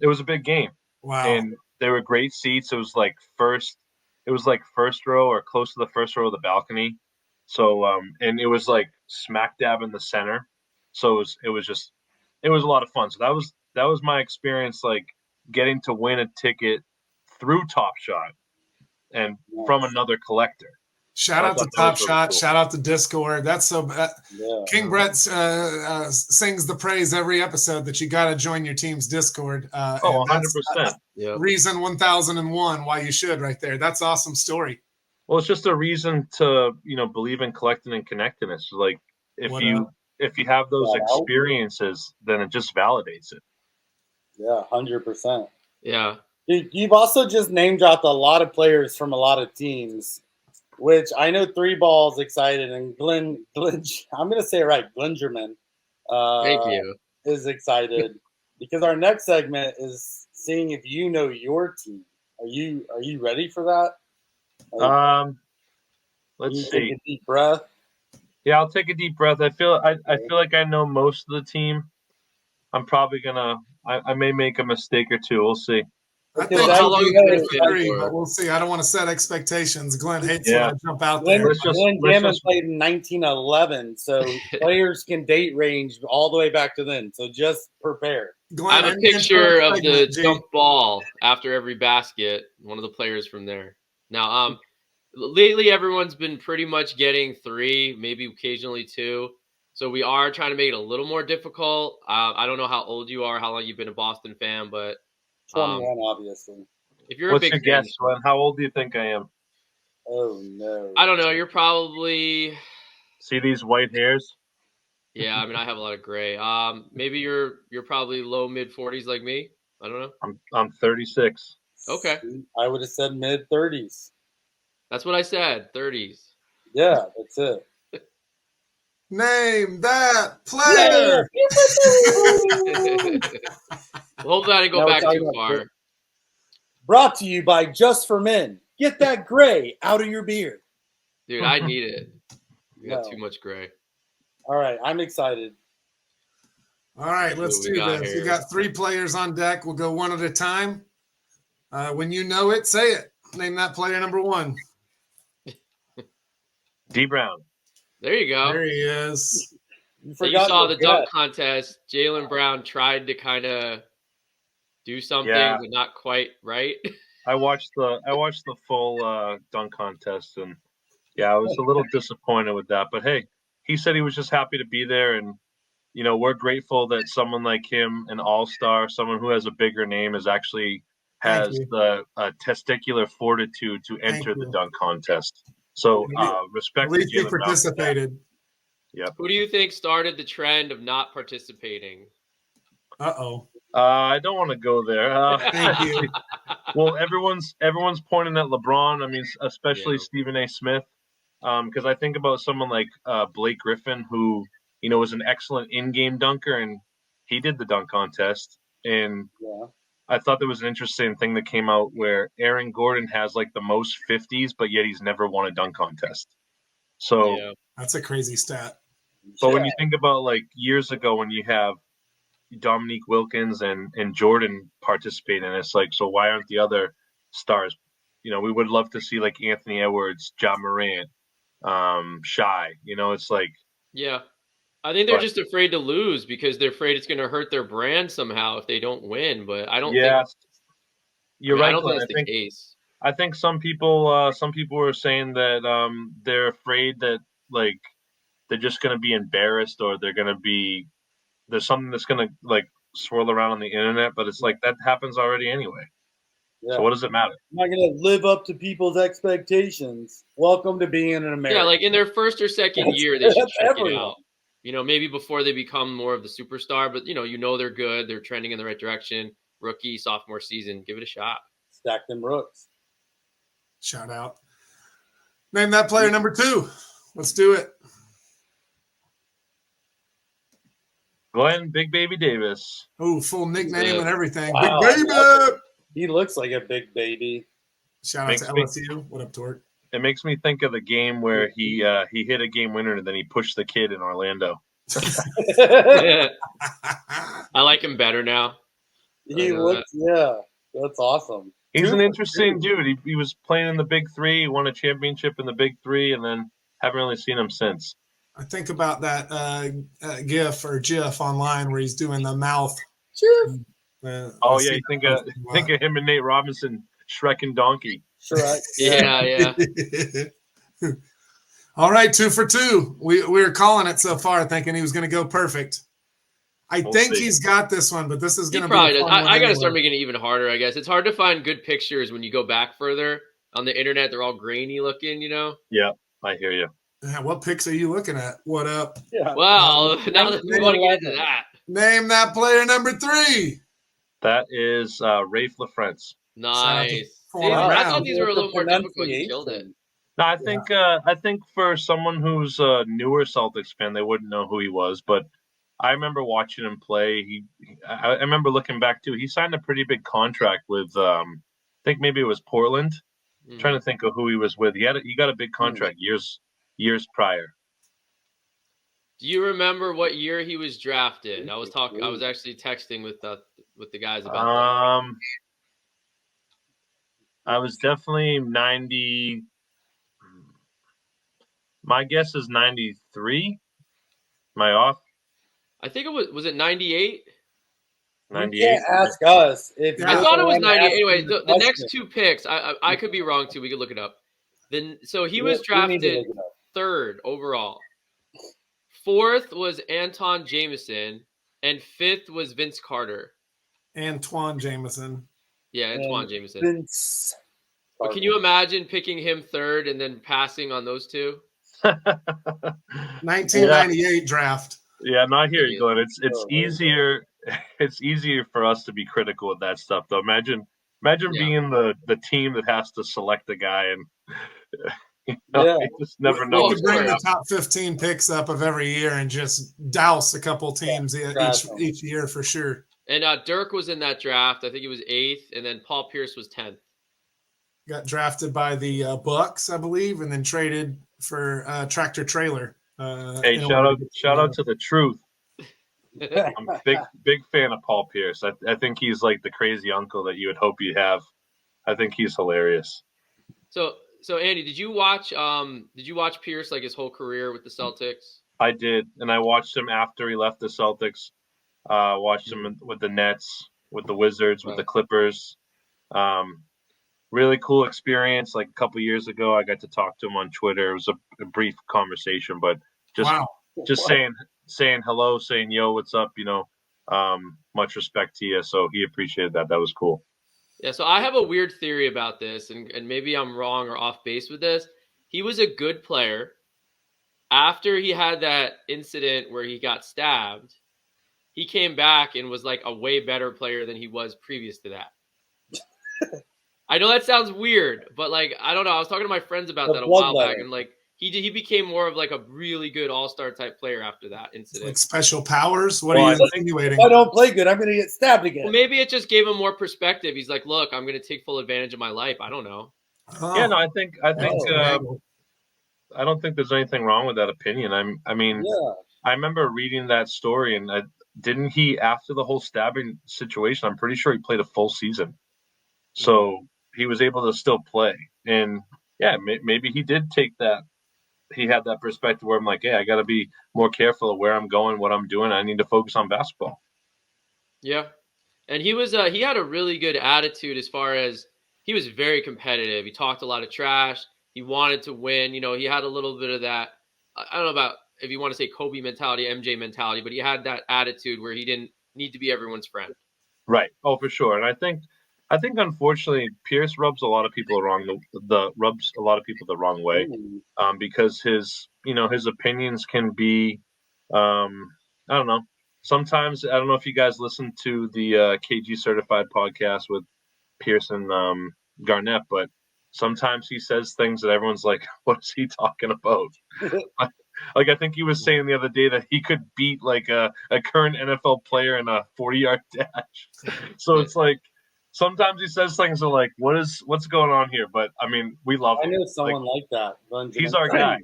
it was a big game. Wow. And they were great seats. It was like first row or close to the first row of the balcony. So and it was like smack dab in the center. So it was a lot of fun. So that was my experience, like getting to win a ticket through Top Shot and from another collector. Shout out to Top Shot. Cool. Shout out to Discord. That's so. King Brett sings the praise every episode that you got to join your team's Discord. 100%. Reason 1001 why you should right there. That's awesome story. Well, it's just a reason to believe in collecting and connecting. It's like if you have those experiences, then it just validates it. Yeah, 100%. Yeah. You've also just name dropped a lot of players from a lot of teams, which I know 3-ball's excited, and Glenn I'm going to say it right, Glengerman. Thank you. Is excited because our next segment is seeing if you know your team. Are you ready for that? Let's see. Take a deep breath. Yeah, I'll take a deep breath. I feel like I know most of the team. I'm probably I may make a mistake or two. We'll see. I think but we'll see. I don't want to set expectations. Glenn hates when I jump out there. Glenn Gammon played in 1911, so players can date range all the way back to then. So just prepare. Glenn, I have a picture of the jump ball after every basket. One of the players from there. Now, lately everyone's been pretty much getting 3, maybe occasionally 2. So we are trying to make it a little more difficult. I don't know how old you are, how long you've been a Boston fan, but 21, obviously. If you're What's a big your guess, Glenn? How old do you think I am? Oh no. I don't know. You're probably. See these white hairs? Yeah, I mean, I have a lot of gray. Maybe you're probably low mid 40s like me. I don't know. I'm 36. Okay. I would have said mid 30s. That's what I said. 30s. Yeah, that's it. Name that player. Well, hopefully I didn't go back too far. Brought to you by Just for Men. Get that gray out of your beard. Dude, I need it. You got too much gray. All right, I'm excited. All right, let's do this. We got 3 players on deck. We'll go one at a time. When you know it, say it. Name that player number 1. D Brown. There you go. There he is. You So you saw the dunk contest. Jaylen Brown tried to kind of do something, but not quite right. I watched the full dunk contest, and I was a little disappointed with that. But hey, he said he was just happy to be there, and we're grateful that someone like him, an all-star, someone who has a bigger name, has the testicular fortitude to enter the dunk contest. So respect. At least he participated. Yep. Who do you think started the trend of not participating? I don't want to go there. Thank you. Well, everyone's pointing at LeBron. I mean, especially Stephen A. Smith, because I think about someone like Blake Griffin, who was an excellent in-game dunker, and he did the dunk contest. And I thought there was an interesting thing that came out where Aaron Gordon has like the most 50s, but yet he's never won a dunk contest. So that's a crazy stat. But when you think about like years ago when you have Dominique Wilkins and Jordan participating, it's like, so why aren't the other stars? We would love to see like Anthony Edwards, Ja Morant, Shai. It's like I think they're just afraid to lose because they're afraid it's going to hurt their brand somehow if they don't win. But I don't think you're right. I don't think that's the case. I think some people are saying that they're afraid that like they're just going to be embarrassed, or there's something that's going to like swirl around on the internet, but it's like that happens already anyway. Yeah. So what does it matter? I'm not going to live up to people's expectations. Welcome to being an American. Yeah, like in their first or second year, they should check it out. Maybe before they become more of the superstar, but they're good. They're trending in the right direction. Rookie, sophomore season, give it a shot. Stack them rooks. Shout out. Name that player number 2. Let's do it. Glenn Big Baby Davis. Oh, full nickname and everything. Wow. Big Baby. He looks like a big baby. Shout out to LSU. What up, Torque? It makes me think of the game where he hit a game winner and then he pushed the kid in Orlando. I like him better now. He looks, that's awesome. He's an interesting dude. He was playing in the Big Three, won a championship in the Big Three, and then haven't really seen him since. I think about that GIF online where he's doing the mouth. GIF. You think of him and Nate Robinson, Shrek and Donkey. Shrek. Yeah. All right, 2 for 2. We were calling it so far, thinking he was going to go perfect. We'll think see. He's got this one, but this is going to be a fun one. I got to start making it even harder, I guess. It's hard to find good pictures when you go back further. On the internet, they're all grainy looking, Yeah, I hear you. Yeah, what pics are you looking at? What up? Yeah. Well, now that we want to get into that. Name that player number 3. That is Rafe LaFrance. Nice. I thought these were a little more difficult. You killed it. No, I think for someone who's a newer Celtics fan, they wouldn't know who he was. But I remember watching him play. I remember looking back too. He signed a pretty big contract with I think maybe it was Portland. I'm trying to think of who he was with. He got a big contract years prior. Do you remember what year he was drafted? I was actually texting with the guys about that. I was definitely 90. My guess is 93. Am I off? I think it was it 98? 98. You can't ask us. I thought it was 98. Anyway, the next 2 picks, I could be wrong too. We could look it up. So he was drafted 3rd overall. 4th was Anton Jameson, and 5th was Vince Carter. Antoine Jameson. Yeah, Antoine Jameson. Vince. But can you imagine picking him 3rd and then passing on those 2? 1998 draft. Yeah, no, I hear you, Glenn. It's easier. It's easier for us to be critical of that stuff, though. Imagine being the team that has to select a guy, and you just never know. We could bring the top 15 picks up of every year and just douse a couple teams each year for sure. And Dirk was in that draft. I think he was 8th, and then Paul Pierce was 10th. Got drafted by the Bucks, I believe, and then traded for tractor trailer. Hey, shout out to the truth. I'm a big fan of Paul Pierce. I think he's like the crazy uncle that you would hope you have. I think he's hilarious. So Andy, did you watch Pierce like his whole career with the Celtics? I did, and I watched him after he left the Celtics. Watched him with the Nets, with the Wizards, with the Clippers. Really cool experience. Like a couple years ago, I got to talk to him on Twitter. It was a brief conversation, but just saying hello, saying yo, what's up? Much respect to you. So he appreciated that. That was cool. Yeah, so I have a weird theory about this, and maybe I'm wrong or off base with this. He was a good player. After he had that incident where he got stabbed, he came back and was like a way better player than he was previous to that. I know that sounds weird, but like, I don't know. I was talking to my friends about that a while back, and like he became more of like a really good all-star type player after that incident. Like special powers? What are you insinuating? If I don't play good, I'm going to get stabbed again. Well, maybe it just gave him more perspective. He's like, look, I'm going to take full advantage of my life. I don't know. Yeah, no, I think I don't think there's anything wrong with that opinion. I remember reading that story, and didn't he, after the whole stabbing situation, I'm pretty sure he played a full season. So he was able to still play. And yeah, maybe he did take that. He had that perspective where I'm like, hey, I got to be more careful of where I'm going, what I'm doing. I need to focus on basketball. Yeah. And he was he had a really good attitude as far as he was very competitive. He talked a lot of trash. He wanted to win. He had a little bit of that. I don't know about if you want to say Kobe mentality, MJ mentality, but he had that attitude where he didn't need to be everyone's friend. Right. Oh, for sure. And I think unfortunately Pierce rubs a lot of people rubs a lot of people the wrong way, because his opinions can be, I don't know. Sometimes, I don't know if you guys listen to the KG Certified podcast with Pierce and Garnett, but sometimes he says things that everyone's like, what is he talking about? Like, I think he was saying the other day that he could beat like a current NFL player in a 40-yard dash. So it's like, sometimes he says things that are like, what's going on here? But I mean, we love him. I know someone like that. He's our guy.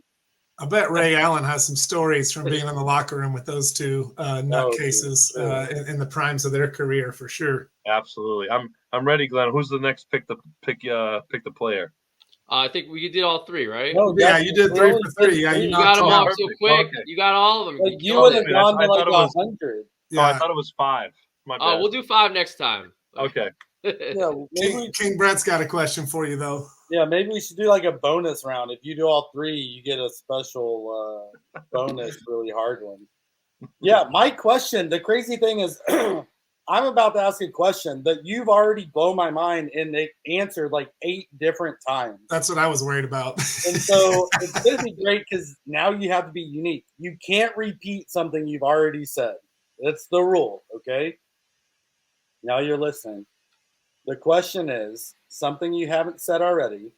I bet Ray Allen has some stories from being in the locker room with those two nutcases in the primes of their career, for sure. Absolutely. I'm ready, Glenn. Who's the next pick the player? I think we did all three, right? Oh, yeah, you did 3 for 3. Yeah, you got them all so quick. Okay. You got all of them. Like, you would have gone to like 100. Yeah. Oh, I thought it was 5. My bad. Oh, we'll do 5 next time. Okay. Yeah, King Brett's got a question for you, though. Yeah, maybe we should do like a bonus round. If you do all 3, you get a special bonus, really hard one. Yeah, my question, the crazy thing is I'm about to ask a question that you've already blown my mind and they answered like 8 different times. That's what I was worried about. And so it's going to be great because now you have to be unique. You can't repeat something you've already said. That's the rule, okay? Now you're listening. The question is, something you haven't said already.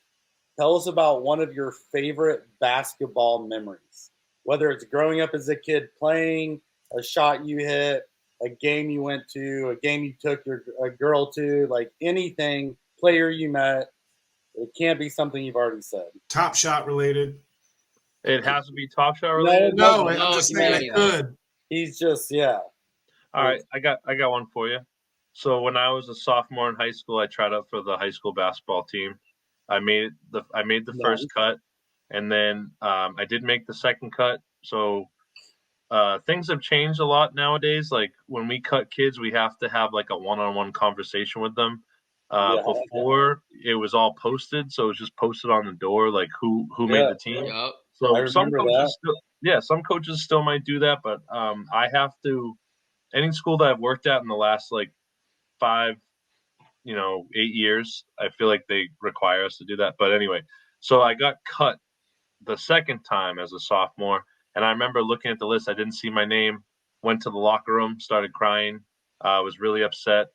Tell us about one of your favorite basketball memories. Whether it's growing up as a kid playing, a shot you hit, a game you went to, a game you took a girl to, like anything, player you met. It can't be something you've already said. Top Shot related. It has to be Top Shot related? No, I'm just saying it could. He's just, yeah. All right, I got one for you. So when I was a sophomore in high school, I tried out for the high school basketball team. I made the first cut, and then I did make the second cut. So things have changed a lot nowadays. Like when we cut kids, we have to have like a one-on-one conversation with them. Before it was all posted, so it was just posted on the door, like who made the team. Yep. So some coaches still might do that, but I have to. Any school that I've worked at in the last like 5, 8 years, I feel like they require us to do that. But anyway, so I got cut the second time as a sophomore, and I remember looking at the list. I didn't see my name. Went to the locker room, started crying. Was really upset,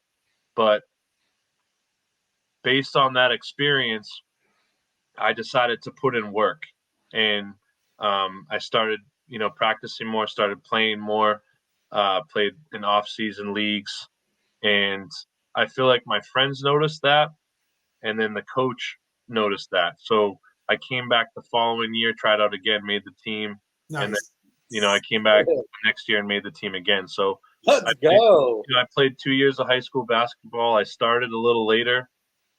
but based on that experience, I decided to put in work, and I started, practicing more, started playing more, played in off-season leagues, and I feel like my friends noticed that, and then the coach noticed that. So I came back the following year, tried out again, made the team, and then, I came back next year and made the team again. So Let's go. I played 2 years of high school basketball. I started a little later.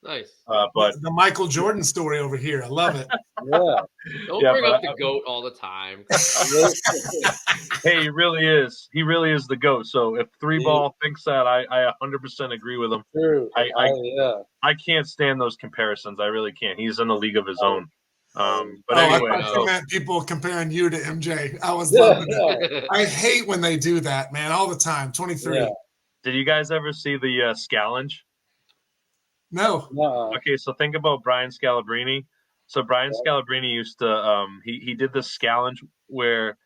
Nice. But the Michael Jordan story over here. I love it. Don't Yeah, bring but up the GOAT all the time. Hey, he really is. He really is the GOAT. So if Three Ball thinks that, I 100% agree with him. True. I can't stand those comparisons. I really can't. He's in a league of his own. But I anyway, thought you meant people comparing you to MJ. I was loving it. I hate when they do that, man, all the time. 23. Yeah. Did you guys ever see the Scallenge? No. Okay, so think about Brian Scalabrine. So Brian Scalabrine used to he did this Scallenge where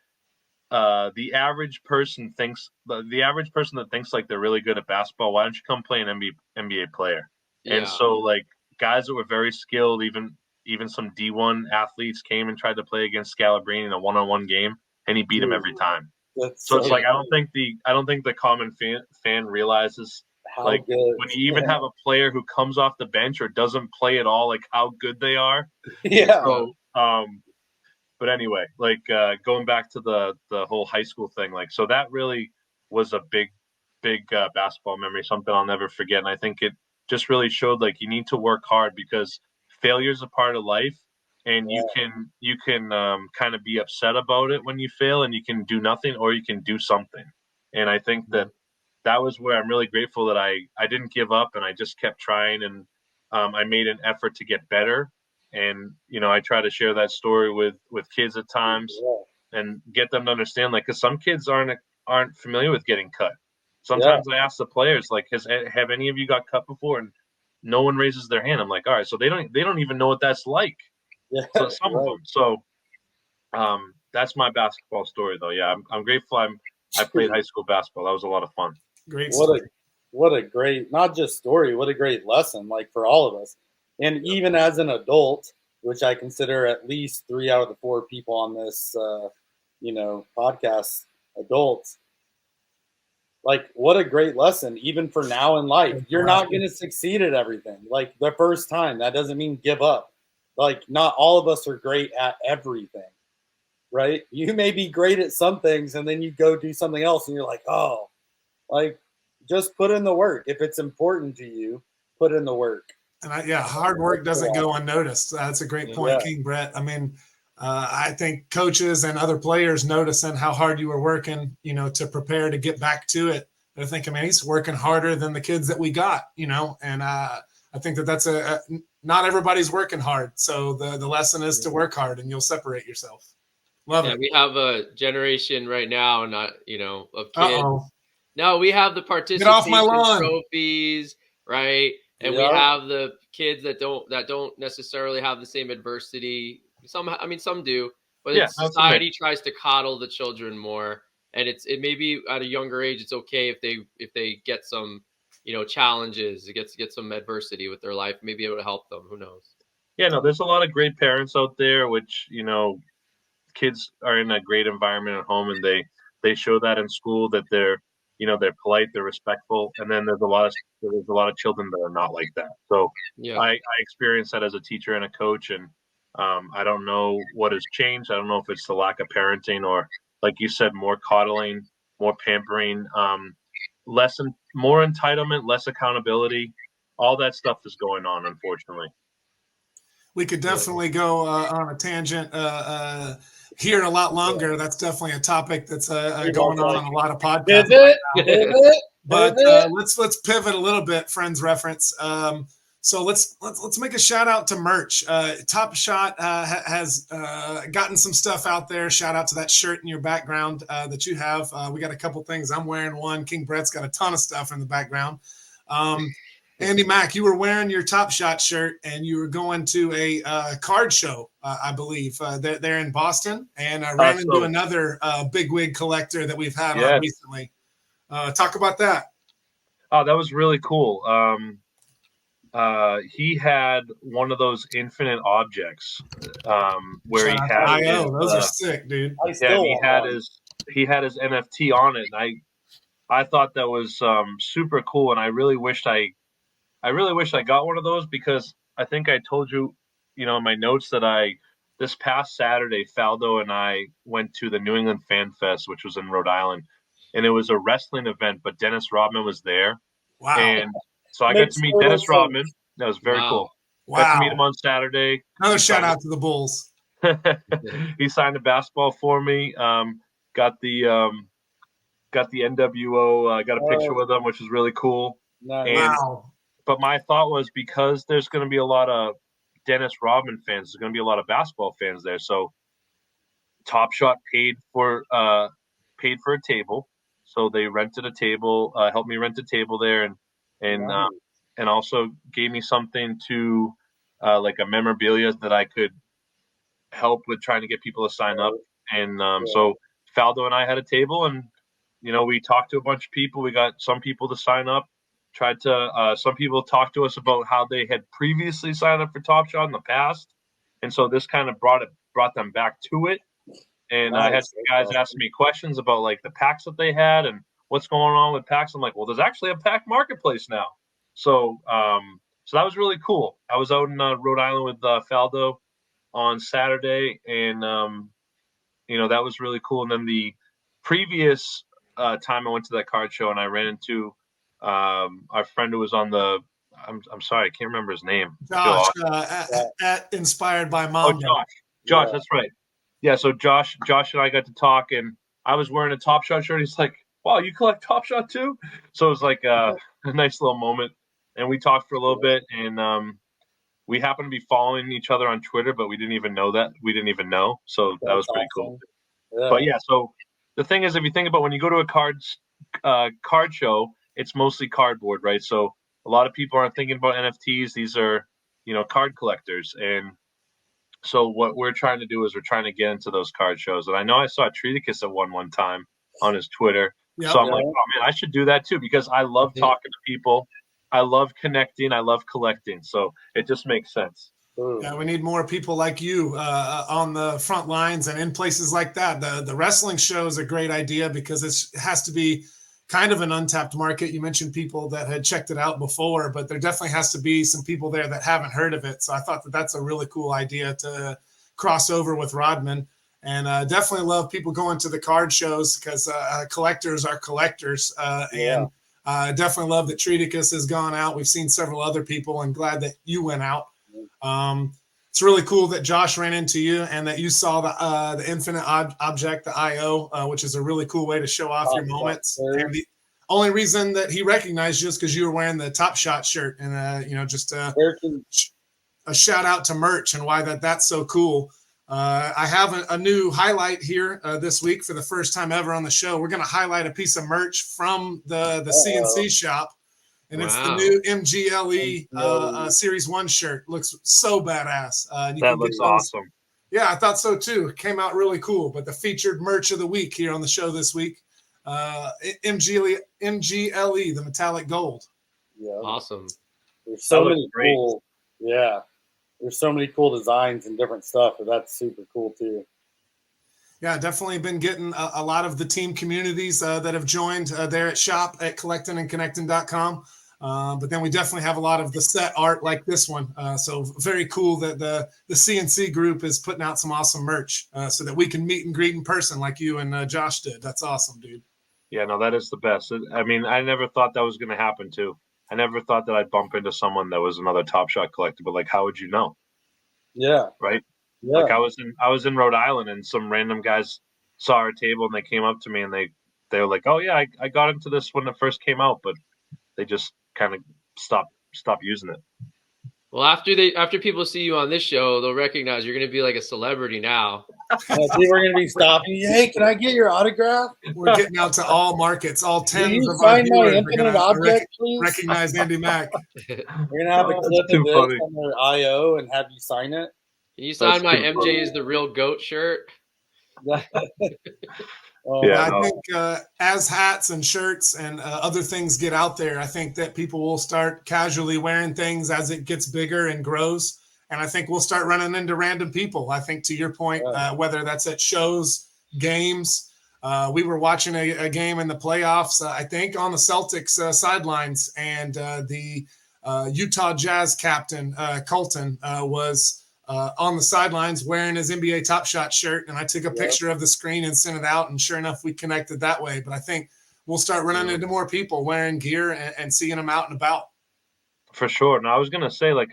the average person thinks the average person that thinks like they're really good at basketball, why don't you come play an NBA player? Yeah. And so like guys that were very skilled, even some D1 athletes came and tried to play against Scalabrine in a one-on-one game, and he beat him every time. So it's like I don't think the common fan realizes how like good. when you even have a player who comes off the bench or doesn't play at all, like how good they are. Yeah. So but anyway, like going back to the whole high school thing, like so that really was a big basketball memory, something I'll never forget. And I think it just really showed like you need to work hard because failure is a part of life, and you can kind of be upset about it when you fail, and you can do nothing or you can do something. And I think that was where I'm really grateful that I didn't give up and I just kept trying, and I made an effort to get better. And, you know, I try to share that story with kids at times and get them to understand, like, because some kids aren't familiar with getting cut. Sometimes I ask the players, like, have any of you got cut before? And no one raises their hand. I'm like, all right, so they don't even know what that's like. So some of them. So that's my basketball story, though. Yeah, I'm grateful. I played high school basketball. That was a lot of fun. Great story. What a great, not just story, what a great lesson, like for all of us. And even as an adult, which I consider at least 3 out of the 4 people on this, podcast, adults, like what a great lesson, even for now in life. You're not going to succeed at everything. Like the first time, that doesn't mean give up. Like not all of us are great at everything, right? You may be great at some things and then you go do something else and you're like, oh, like just put in the work. If it's important to you, put in the work. And hard work doesn't go unnoticed. That's a great point, King Brett. I mean, I think coaches and other players noticing how hard you were working, to prepare to get back to it. They're thinking, man, he's working harder than the kids that we got, and I think that's not everybody's working hard. So the lesson is to work hard and you'll separate yourself. Love it. We have a generation right now, of kids. Uh-oh. No, we have the participation lawn. trophies, right? And we have the kids that don't necessarily have the same adversity. Some do, but society tries to coddle the children more. And it may be at a younger age, it's okay if they get some, challenges, get some adversity with their life, maybe it would help them. Who knows? Yeah, no, there's a lot of great parents out there, which, kids are in a great environment at home and they show that in school that they're polite, they're respectful. And then there's a lot of children that are not like that. So I experienced that as a teacher and a coach. And I don't know what has changed. I don't know if it's the lack of parenting or, like you said, more coddling, more pampering, more entitlement, less accountability. All that stuff is going on, unfortunately. We could definitely go on a tangent here a lot longer. That's definitely a topic that's going on a lot of podcasts. But let's pivot a little bit, Friends Reference. So let's make a shout out to merch. TopShot has gotten some stuff out there. Shout out to that shirt in your background that you have. We got a couple things. I'm wearing one. King Brett's got a ton of stuff in the background. Andy Mack, you were wearing your TopShot shirt and you were going to a card show, I believe. They're in Boston, and I ran into another bigwig collector that we've had on recently. Talk about that. Oh, that was really cool. He had one of those infinite objects where he had those are sick, dude. He had his NFT on it, and I thought that was super cool, and I really wished I got one of those, because I think I told you, in my notes that this past Saturday, Faldo and I went to the New England Fan Fest, which was in Rhode Island, and it was a wrestling event, but Dennis Rodman was there. Wow. And so I got to meet Dennis Rodman. That was very cool. Got to meet him on Saturday. Another shout out to the Bulls. He signed a basketball for me. Got the NWO. Got a picture with him, which is really cool. Nice. But my thought was, because there's going to be a lot of Dennis Rodman fans, there's going to be a lot of basketball fans there. So Top Shot paid for a table. So they rented a table, helped me rent a table there, and also gave me something to like a memorabilia that I could help with trying to get people to sign up. And so Faldo and I had a table, and we talked to a bunch of people. We got some people to sign up. Some people talked to us about how they had previously signed up for Top Shot in the past, and so this kind of brought them back to it. And I had some guys ask me questions about like the packs that they had and what's going on with packs. I'm like, well, there's actually a pack marketplace now. So that was really cool. I was out in Rhode Island with Faldo on Saturday, and that was really cool. And then the previous time I went to that card show, and I ran into our friend who was on the I'm sorry, I can't remember his name. Josh, at Inspired by Mom. Oh, Josh, that's right. Yeah, so Josh and I got to talk, and I was wearing a Top Shot shirt. He's like, wow, you collect Top Shot too? So it was like a nice little moment. And we talked for a little bit, and we happened to be following each other on Twitter, but we didn't even know that. We didn't even know. So that was pretty cool. Yeah. But yeah, so the thing is, if you think about when you go to a card show, it's mostly cardboard, right? So a lot of people aren't thinking about NFTs. These are, card collectors. And so what we're trying to do is we're trying to get into those card shows. And I know I saw Treaticus at one time on his Twitter. Yep, so I'm like, oh man, I should do that too, because I love talking to people. I love connecting. I love collecting. So it just makes sense. Yeah, we need more people like you on the front lines and in places like that. The wrestling show is a great idea because it has to be kind of an untapped market. You mentioned people that had checked it out before, but there definitely has to be some people there that haven't heard of it. So I thought that's a really cool idea to cross over with Rodman. And definitely love people going to the card shows because collectors are collectors. And definitely love that Treaticus has gone out. We've seen several other people, and glad that you went out. It's really cool that Josh ran into you and that you saw the Infinite Object, the IO, which is a really cool way to show off your moments. And the only reason that he recognized you is because you were wearing the Top Shot shirt. And, just a shout out to merch and why that's so cool. I have a new highlight here this week for the first time ever on the show. We're going to highlight a piece of merch from the C&C shop. And it's the new MGLE Series 1 shirt. Looks so badass. That looks awesome. Yeah, I thought so too. It came out really cool. But the featured merch of the week here on the show this week, MGLE, the metallic gold. Yeah. Awesome. There's so many cool. Yeah. There's so many cool designs and different stuff, but that's super cool too. Yeah, definitely been getting a lot of the team communities that have joined there at shop at collectinandconnectin.com. But then we definitely have a lot of the set art like this one. So very cool that the C&C group is putting out some awesome merch so that we can meet and greet in person like you and Josh did. That's awesome, dude. Yeah, no, that is the best. I mean, I never thought that was going to happen too. I never thought that I'd bump into someone that was another Top Shot collector, but like, how would you know? Yeah. Right. Yeah. Like I was in Rhode Island, and some random guys saw our table and they came up to me and they were like, oh yeah, I got into this when it first came out, but they just kind of stopped using it. Well, after people see you on this show, they'll recognize you're going to be like a celebrity now. People are going to be stopping you. Hey, can I get your autograph? We're getting out to all markets, all 10 Can you of our sign my viewers Infinite Object, please? recognize Andy Mack. We're going to have a clip of this on their IO and have you sign it. Can you sign my MJ is the real GOAT shirt? I think as hats and shirts and other things get out there, I think that people will start casually wearing things as it gets bigger and grows. And I think we'll start running into random people. I think to your point, whether that's at shows, games, we were watching a game in the playoffs, I think on the Celtics sidelines, and the Utah Jazz captain, Colton, was on the sidelines wearing his NBATOPSHOT shirt, and I took a picture of the screen and sent it out, and sure enough, we connected that way. But I think we'll start running into more people wearing gear and seeing them out and about. For sure. And I was going to say, like,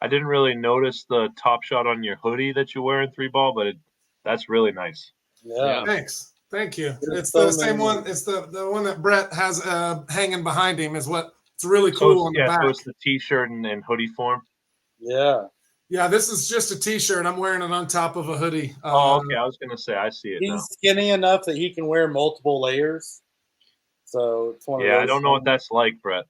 I didn't really notice the top shot on your hoodie that you wear in 3-ball, but that's really nice. Yeah. Thanks. Thank you. It's so the same many. one. It's the one that Brett has hanging behind him is what it's really So cool on the yeah, back. so it's the t-shirt and hoodie form. Yeah. Yeah, this is just a t-shirt. I'm wearing it on top of a hoodie. Okay. I was gonna say I see it He's now. skinny enough that he can wear multiple layers. So it's one of those. Yeah, I don't know what that's like, Brett.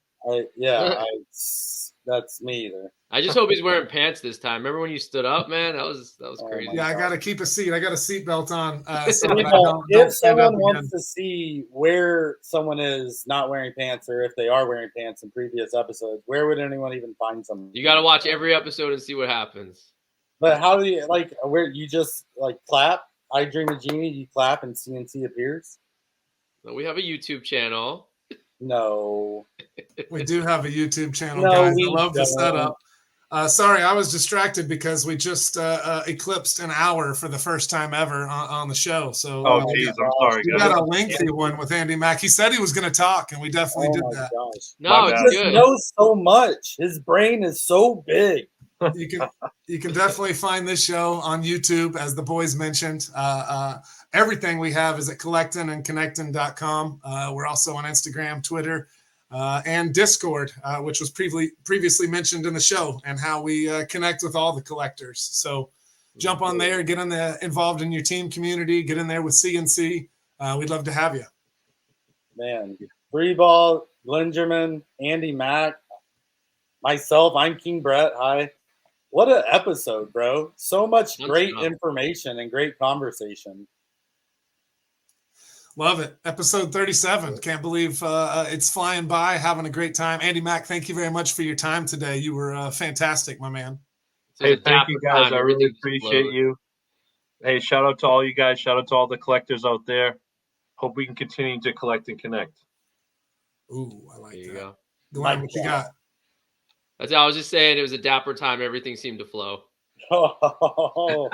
That's me there. I just hope he's wearing pants this time. Remember when you stood up, man? That was crazy. Yeah, I got to keep a seat. I got a seatbelt on. So You that know, I don't if stand up someone again. wants to see where someone is not wearing pants, or if they are wearing pants in previous episodes, where would anyone even find something? You got to watch every episode and see what happens. But how do you where you just clap? I Dream of Genie. You clap and C&C appears. So we have a YouTube channel. No, We do have a YouTube channel, No, guys. I we love the don't. setup. Sorry, I was distracted because we just eclipsed an hour for the first time ever on the show. So Geez, I'm sorry, we guys. got a lengthy one with Andy Mack. He said he was going to talk, and we definitely did that. Gosh. No, My it's bad. He good. knows so much. His brain is so big. You can definitely find this show on YouTube, as the boys mentioned. Everything we have is at Collectin and Connectin.com. We're also on Instagram, Twitter, and Discord, which was previously mentioned in the show, and how we connect with all the collectors. So jump on there, get involved in your team community, get in there with C&C. We'd love to have you. Man, 3-ball, Glengerman, Andy Mack, myself, I'm King Brett. Hi. What an episode, bro. So much great information and great conversation. Love it. Episode 37. Can't believe it's flying by, having a great time. Andy Mack, thank you very much for your time today. You were fantastic, my man. Hey, thank you guys. I really appreciate you. Hey, shout out to all you guys. Shout out to all the collectors out there. Hope we can continue to collect and connect. Ooh, I like There you that. go. Glenn, what you got? That's I was just saying it was a dapper time. Everything seemed to flow. Oh.